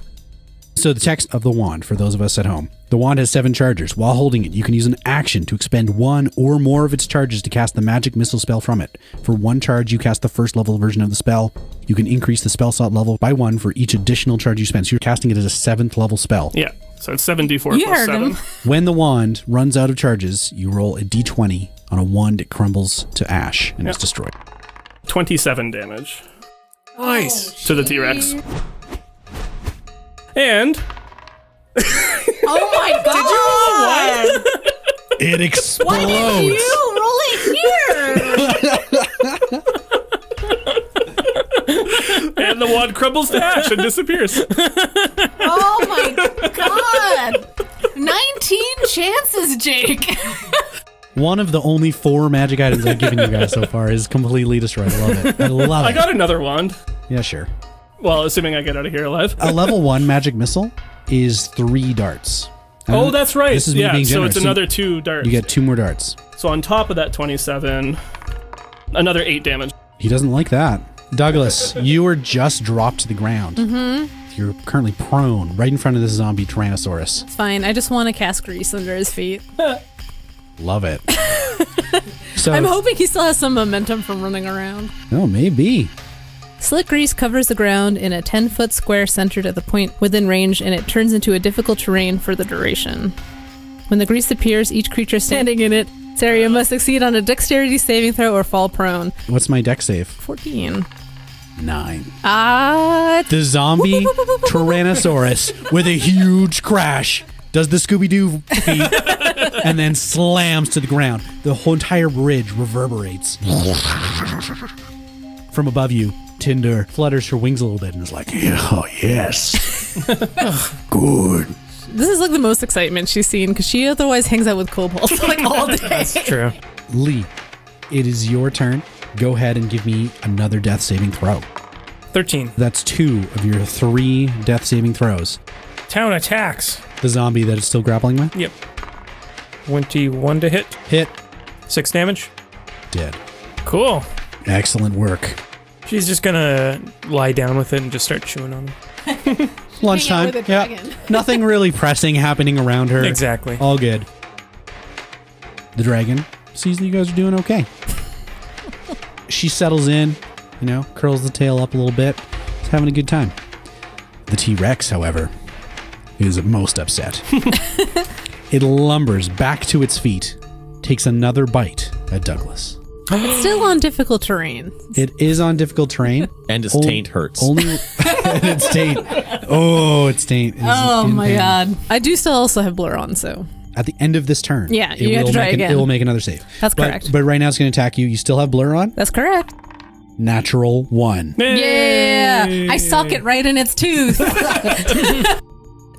[SPEAKER 1] So the text of the wand, for those of us at home. The wand has 7 charges. While holding it, you can use an action to expend 1 or more of its charges to cast the magic missile spell from it. For 1 charge, you cast the first level version of the spell. You can increase the spell slot level by 1 for each additional charge you spend. So you're casting it as a 7th level spell.
[SPEAKER 3] Yeah. So it's 7d4
[SPEAKER 5] You
[SPEAKER 3] plus
[SPEAKER 5] heard
[SPEAKER 3] 7.
[SPEAKER 5] him.
[SPEAKER 1] When the wand runs out of charges, you roll a d20. On a 1, it crumbles to ash and is destroyed.
[SPEAKER 3] 27 damage
[SPEAKER 2] Nice.
[SPEAKER 3] to the T-Rex. And
[SPEAKER 5] Oh my god!
[SPEAKER 1] It
[SPEAKER 5] Why
[SPEAKER 1] explodes.
[SPEAKER 5] didn't you roll it here?
[SPEAKER 3] and the wand crumbles to ash and disappears.
[SPEAKER 5] Oh my god! 19 chances, Jake.
[SPEAKER 1] One of the only 4 magic items I've given you guys so far is completely destroyed. I love it. I love it.
[SPEAKER 3] I got another wand.
[SPEAKER 1] Yeah, sure.
[SPEAKER 3] Well, assuming I get out of here alive.
[SPEAKER 1] A level 1 magic missile is 3 darts.
[SPEAKER 3] Oh, that's right.
[SPEAKER 1] This is me
[SPEAKER 3] yeah,
[SPEAKER 1] being
[SPEAKER 3] so
[SPEAKER 1] generous.
[SPEAKER 3] it's another 2 darts.
[SPEAKER 1] You get 2 more darts.
[SPEAKER 3] So on top of that 27, another 8 damage.
[SPEAKER 1] He doesn't like that. Douglas, you were just dropped to the ground. Mm-hmm. You're currently prone right in front of this zombie Tyrannosaurus.
[SPEAKER 5] It's fine. I just want to cast grease under his feet.
[SPEAKER 1] Love it. So,
[SPEAKER 5] I'm hoping he still has some momentum from running around.
[SPEAKER 1] oh, maybe.
[SPEAKER 5] Slick grease covers the ground in a 10-foot square centered at the point within range, and it turns into a difficult terrain for the duration. When the grease appears, each creature standing in its area must succeed on a dexterity saving throw or fall prone.
[SPEAKER 1] What's my dex save?
[SPEAKER 5] 14.
[SPEAKER 1] 9.
[SPEAKER 5] The
[SPEAKER 1] zombie Tyrannosaurus with a huge crash does the Scooby-Doo feat and then slams to the ground. The whole entire bridge reverberates. From above you, Tinder flutters her wings a little bit and is like,
[SPEAKER 8] Oh, yes. Good.
[SPEAKER 5] This is like the most excitement she's seen because she otherwise hangs out with kobolds like all day.
[SPEAKER 2] That's true.
[SPEAKER 1] Lee, it is your turn. Go ahead and give me another death saving throw.
[SPEAKER 2] 13.
[SPEAKER 1] That's 2 of your 3 death saving throws.
[SPEAKER 2] Town attacks.
[SPEAKER 1] The zombie that it's still grappling with?
[SPEAKER 2] Yep. 21 to hit.
[SPEAKER 1] Hit.
[SPEAKER 2] 6 damage.
[SPEAKER 1] Dead.
[SPEAKER 2] Cool.
[SPEAKER 1] Excellent work.
[SPEAKER 2] She's just gonna lie down with it and just start chewing on him.
[SPEAKER 1] Lunchtime.
[SPEAKER 5] with a dragon.
[SPEAKER 1] Nothing really pressing happening around her.
[SPEAKER 2] Exactly.
[SPEAKER 1] All good. The dragon sees that you guys are doing okay. She settles in, curls the tail up a little bit. Is having a good time. The T-Rex, however, is most upset. It lumbers back to its feet, takes another bite at Douglas.
[SPEAKER 5] It's still on difficult terrain.
[SPEAKER 1] It is on difficult terrain.
[SPEAKER 4] And its taint hurts.
[SPEAKER 1] Only its taint. Oh, its taint. Is in
[SPEAKER 5] my
[SPEAKER 1] pain.
[SPEAKER 5] god. I do still also have blur on, so.
[SPEAKER 1] At the end of this turn.
[SPEAKER 5] Yeah, you have to try again.
[SPEAKER 1] It will make another save.
[SPEAKER 5] That's correct.
[SPEAKER 1] But right now it's going to attack you. You still have blur on?
[SPEAKER 5] That's correct.
[SPEAKER 1] Natural 1.
[SPEAKER 5] Yeah! I sock it right in its tooth.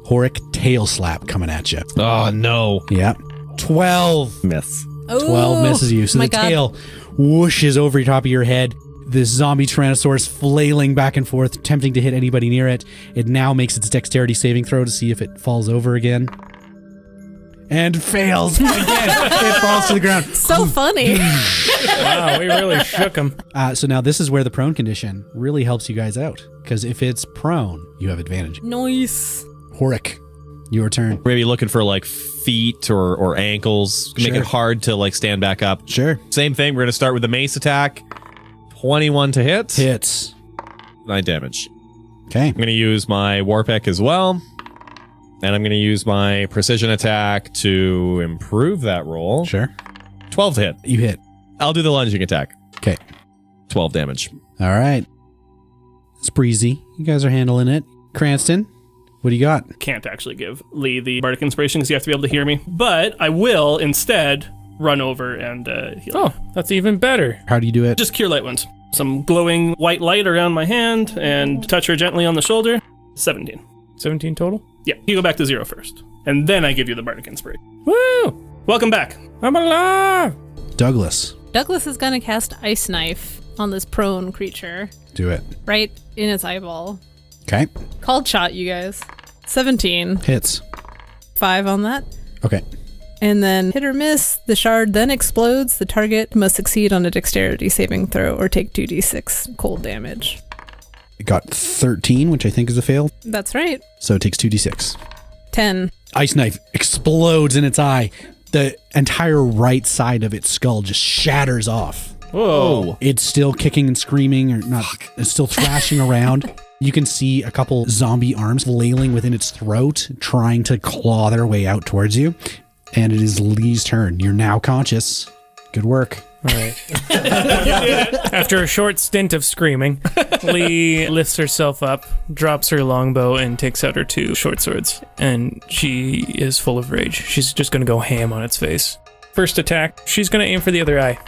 [SPEAKER 1] Horrik tail slap coming at you.
[SPEAKER 4] Oh, no.
[SPEAKER 1] Yep. 12.
[SPEAKER 4] Miss.
[SPEAKER 1] 12 misses you. So the tail whooshes over the top of your head. This zombie Tyrannosaurus flailing back and forth, attempting to hit anybody near it. It now makes its dexterity saving throw to see if it falls over again. And fails again. It falls to the ground.
[SPEAKER 5] So funny.
[SPEAKER 2] Wow, we really shook him.
[SPEAKER 1] So now this is where the prone condition really helps you guys out. Because if it's prone, you have advantage.
[SPEAKER 5] Nice.
[SPEAKER 1] Horrik, your turn.
[SPEAKER 4] Maybe looking for like feet or ankles. Make it hard to like stand back up.
[SPEAKER 1] Sure.
[SPEAKER 4] Same thing. We're going to start with the mace attack. 21 to hit.
[SPEAKER 1] Hits.
[SPEAKER 4] 9 damage.
[SPEAKER 1] Okay.
[SPEAKER 4] I'm going to use my Warpick as well. And I'm going to use my precision attack to improve that roll.
[SPEAKER 1] Sure.
[SPEAKER 4] 12 to hit.
[SPEAKER 1] You hit.
[SPEAKER 4] I'll do the lunging attack.
[SPEAKER 1] Okay.
[SPEAKER 4] 12 damage.
[SPEAKER 1] All right. It's breezy. You guys are handling it. Cranston, what do you got?
[SPEAKER 3] Can't actually give Lee the bardic inspiration because you have to be able to hear me. But I will instead run over and heal.
[SPEAKER 2] Oh, that's even better.
[SPEAKER 1] How do you do it?
[SPEAKER 3] Just cure light wounds. Some glowing white light around my hand and touch her gently on the shoulder. 17.
[SPEAKER 2] 17 total?
[SPEAKER 3] Yeah, you go back to 0 first. And then I give you the bardic inspiration.
[SPEAKER 2] Woo!
[SPEAKER 3] Welcome back.
[SPEAKER 2] I'm alive!
[SPEAKER 1] Douglas.
[SPEAKER 5] Douglas is going to cast Ice Knife on this prone creature.
[SPEAKER 1] Do it.
[SPEAKER 5] Right in its eyeball.
[SPEAKER 1] Okay.
[SPEAKER 5] Called shot, you guys. 17.
[SPEAKER 1] Hits.
[SPEAKER 5] 5 on that.
[SPEAKER 1] Okay.
[SPEAKER 5] And then hit or miss, the shard then explodes. The target must succeed on a dexterity saving throw or take 2d6 cold damage.
[SPEAKER 1] It got 13, which I think is a fail.
[SPEAKER 5] That's right.
[SPEAKER 1] So it takes 2d6.
[SPEAKER 5] 10.
[SPEAKER 1] Ice knife explodes in its eye. The entire right side of its skull just shatters off.
[SPEAKER 3] Whoa.
[SPEAKER 1] It's still kicking and screaming, or not, it's still thrashing around. You can see a couple zombie arms flailing within its throat, trying to claw their way out towards you. And it is Lee's turn. You're now conscious. Good work.
[SPEAKER 2] All right. After a short stint of screaming, Lee lifts herself up, drops her longbow, and takes out her 2 short swords. And she is full of rage. She's just going to go ham on its face. First attack, she's going to aim for the other eye.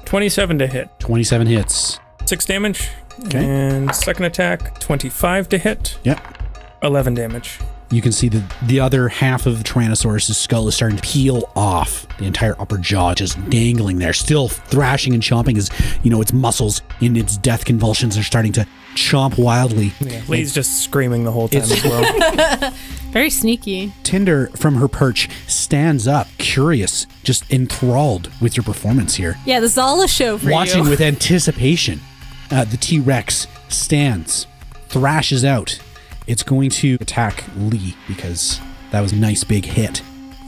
[SPEAKER 2] 27 to hit.
[SPEAKER 1] 27 hits.
[SPEAKER 2] 6 damage.
[SPEAKER 1] Okay.
[SPEAKER 2] And second attack, 25 to hit.
[SPEAKER 1] Yep.
[SPEAKER 2] 11 damage.
[SPEAKER 1] You can see that the other half of the Tyrannosaurus' skull is starting to peel off. The entire upper jaw just dangling there, still thrashing and chomping as, its muscles in its death convulsions are starting to chomp wildly.
[SPEAKER 2] Yeah, Lee's just screaming the whole time as well.
[SPEAKER 5] Very sneaky.
[SPEAKER 1] Tinder, from her perch, stands up, curious, just enthralled with your performance here.
[SPEAKER 5] Yeah, this is all a show for
[SPEAKER 1] Watching
[SPEAKER 5] you.
[SPEAKER 1] with anticipation. The T-Rex stands, thrashes out. It's going to attack Lee because that was a nice big hit.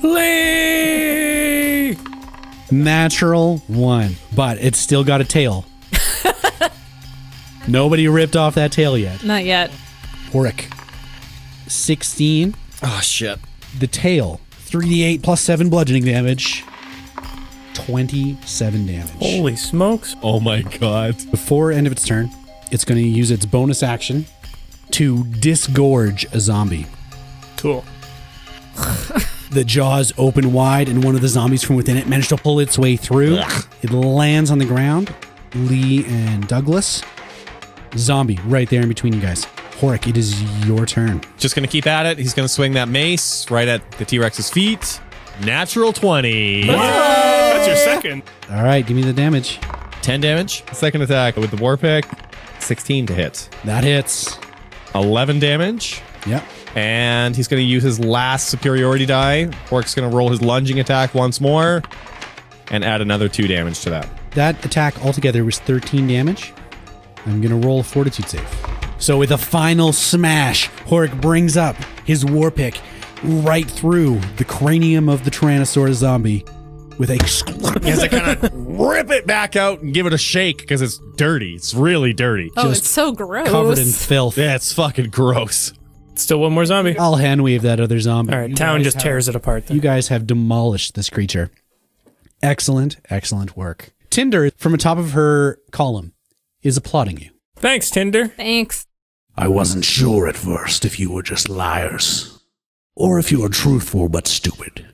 [SPEAKER 2] Lee!
[SPEAKER 1] Natural 1, but it's still got a tail. Nobody ripped off that tail yet.
[SPEAKER 5] Not yet.
[SPEAKER 1] Horrik. 16.
[SPEAKER 4] Oh, shit.
[SPEAKER 1] The tail. 3d8 plus 7 bludgeoning damage. 27 damage.
[SPEAKER 2] Holy smokes.
[SPEAKER 4] Oh my god.
[SPEAKER 1] Before end of its turn, it's going to use its bonus action to disgorge a zombie.
[SPEAKER 2] Cool.
[SPEAKER 1] The jaws open wide, and one of the zombies from within it managed to pull its way through. It lands on the ground. Lee and Douglas. Zombie right there in between you guys. Horrik, it is your turn.
[SPEAKER 4] Just going to keep at it. He's going to swing that mace right at the T-Rex's feet. Natural 20.
[SPEAKER 3] That's your second.
[SPEAKER 1] All right, give me the damage.
[SPEAKER 4] 10 damage. Second attack with the Warpick. 16 to hit.
[SPEAKER 1] That hits.
[SPEAKER 4] 11 damage.
[SPEAKER 1] Yep.
[SPEAKER 4] And he's going to use his last superiority die. Horrik's going to roll his lunging attack once more and add another 2 damage to that.
[SPEAKER 1] That attack altogether was 13 damage. I'm going to roll a fortitude save. So with a final smash, Horrik brings up his Warpick right through the cranium of the Tyrannosaurus zombie. with a
[SPEAKER 6] As I kind of rip it back out and give it a shake because it's dirty. It's really dirty.
[SPEAKER 5] Oh,
[SPEAKER 1] Just
[SPEAKER 5] it's so gross.
[SPEAKER 1] covered in filth.
[SPEAKER 6] Yeah, it's fucking gross.
[SPEAKER 2] Still one more zombie.
[SPEAKER 1] I'll hand wave that other zombie.
[SPEAKER 2] All right,
[SPEAKER 1] You
[SPEAKER 2] town
[SPEAKER 1] guys
[SPEAKER 2] just
[SPEAKER 1] have-
[SPEAKER 2] tears it apart. Then.
[SPEAKER 1] You guys have demolished this creature. Excellent, excellent work. Tinder, from the top of her column, is applauding you.
[SPEAKER 2] Thanks, Tinder.
[SPEAKER 5] Thanks.
[SPEAKER 8] I wasn't sure at first if you were just liars, or if you were truthful but stupid.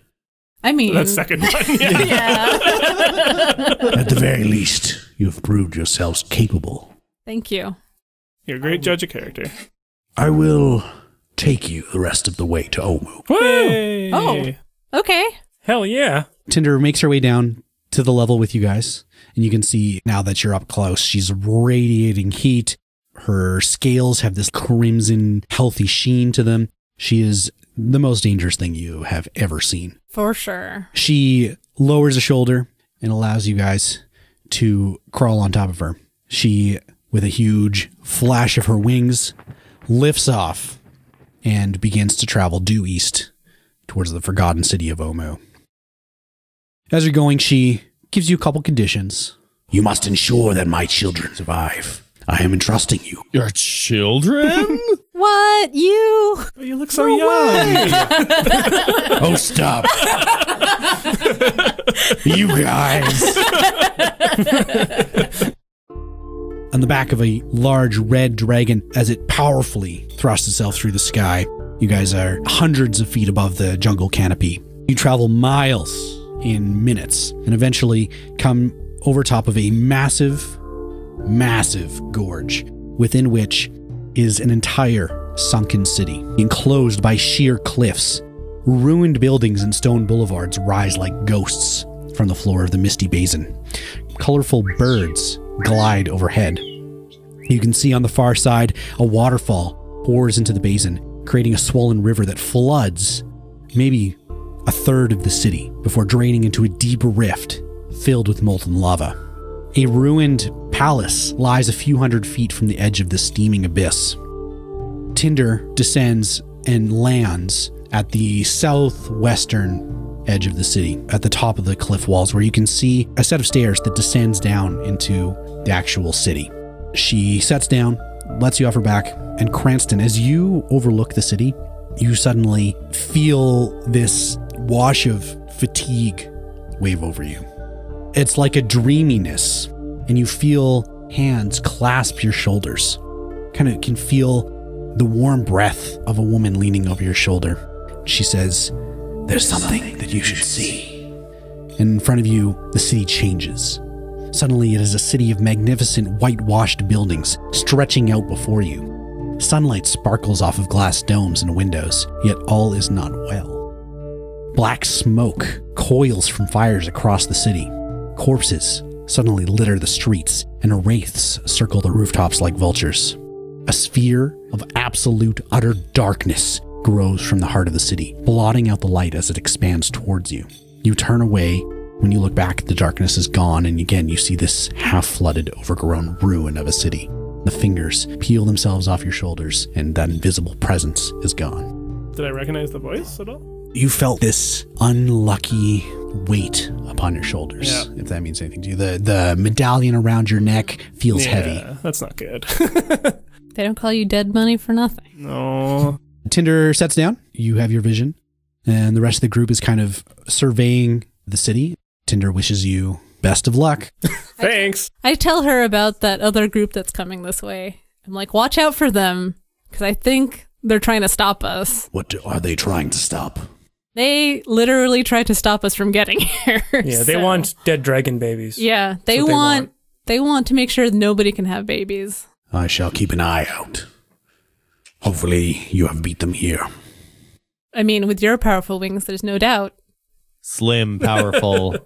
[SPEAKER 5] I mean,
[SPEAKER 3] That second one. Yeah.
[SPEAKER 5] yeah.
[SPEAKER 8] At the very least, you've proved yourselves capable.
[SPEAKER 5] Thank you.
[SPEAKER 3] You're a great judge of character.
[SPEAKER 8] I will take you the rest of the way to Omu.
[SPEAKER 3] Hey.
[SPEAKER 5] Oh. Okay.
[SPEAKER 2] Hell yeah.
[SPEAKER 1] Tinder makes her way down to the level with you guys, and you can see now that you're up close, she's radiating heat. Her scales have this crimson, healthy sheen to them. She is the most dangerous thing you have ever seen.
[SPEAKER 5] For sure.
[SPEAKER 1] She lowers a shoulder and allows you guys to crawl on top of her. She, with a huge flash of her wings, lifts off and begins to travel due east towards the forgotten city of Omu. As you're going, she gives you a couple conditions.
[SPEAKER 8] You must ensure that my children survive. I am entrusting you.
[SPEAKER 6] Your children?
[SPEAKER 5] What? You?
[SPEAKER 3] You look so young.
[SPEAKER 8] Oh, stop. You guys.
[SPEAKER 1] On the back of a large red dragon, as it powerfully thrusts itself through the sky, you guys are hundreds of feet above the jungle canopy. You travel miles in minutes and eventually come over top of a massive gorge within which is an entire sunken city, enclosed by sheer cliffs. Ruined buildings and stone boulevards rise like ghosts from the floor of the misty basin. Colorful birds glide overhead. You can see on the far side a waterfall pours into the basin, creating a swollen river that floods maybe a third of the city before draining into a deep rift filled with molten lava. A ruined palace lies a few hundred feet from the edge of the steaming abyss. Tinder descends and lands at the southwestern edge of the city, at the top of the cliff walls, where you can see a set of stairs that descends down into the actual city. She sets down, lets you off her back, and Cranston, as you overlook the city, you suddenly feel this wash of fatigue wave over you. It's like a dreaminess, and you feel hands clasp your shoulders. Kind of can feel the warm breath of a woman leaning over your shoulder. She says,
[SPEAKER 8] There's something that you should see.
[SPEAKER 1] and in front of you, the city changes. Suddenly, it is a city of magnificent whitewashed buildings stretching out before you. Sunlight sparkles off of glass domes and windows, yet all is not well. Black smoke coils from fires across the city. Corpses suddenly litter the streets, and wraiths circle the rooftops like vultures. A sphere of absolute, utter darkness grows from the heart of the city, blotting out the light as it expands towards you. You turn away. When you look back, the darkness is gone, and again you see this half-flooded, overgrown ruin of a city. The fingers peel themselves off your shoulders, and that invisible presence is gone.
[SPEAKER 3] Did I recognize the voice at all?
[SPEAKER 1] You felt this unlucky weight upon your shoulders,
[SPEAKER 3] Yeah.
[SPEAKER 1] if that means anything to you. The medallion around your neck feels heavy.
[SPEAKER 3] Yeah, that's not good.
[SPEAKER 5] They don't call you dead money for nothing.
[SPEAKER 3] No.
[SPEAKER 1] Tinder sets down. You have your vision, and the rest of the group is kind of surveying the city. Tinder wishes you best of luck.
[SPEAKER 3] Thanks.
[SPEAKER 5] I tell her about that other group that's coming this way. I'm like, watch out for them, because I think they're trying to stop us.
[SPEAKER 8] What are they trying to stop?
[SPEAKER 5] They literally tried to stop us from getting here.
[SPEAKER 2] Yeah, they
[SPEAKER 5] so-
[SPEAKER 2] want dead dragon babies.
[SPEAKER 5] Yeah, they
[SPEAKER 2] That's what they
[SPEAKER 5] want to make sure nobody can have babies.
[SPEAKER 8] I shall keep an eye out. Hopefully you have beat them here.
[SPEAKER 5] I mean, with your powerful wings, there's no doubt.
[SPEAKER 6] Slim, powerful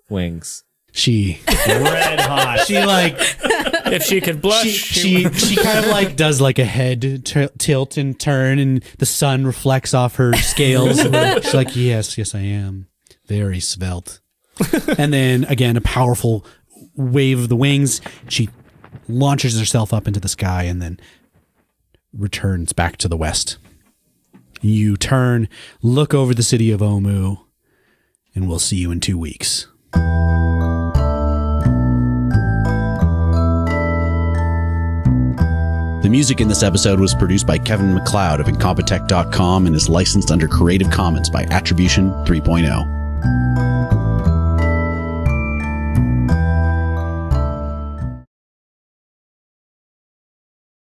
[SPEAKER 6] wings.
[SPEAKER 1] She
[SPEAKER 6] Red hot.
[SPEAKER 1] she like
[SPEAKER 2] If she could blush,
[SPEAKER 1] she kind of like does like a head tilt and turn, and the sun reflects off her scales. She's like, yes, I am very svelte. And then again, a powerful wave of the wings. She launches herself up into the sky and then returns back to the west. You turn, look over the city of Omu, and we'll see you in 2 weeks. The music in this episode was produced by Kevin MacLeod of Incompetech.com and is licensed under Creative Commons by Attribution 3.0.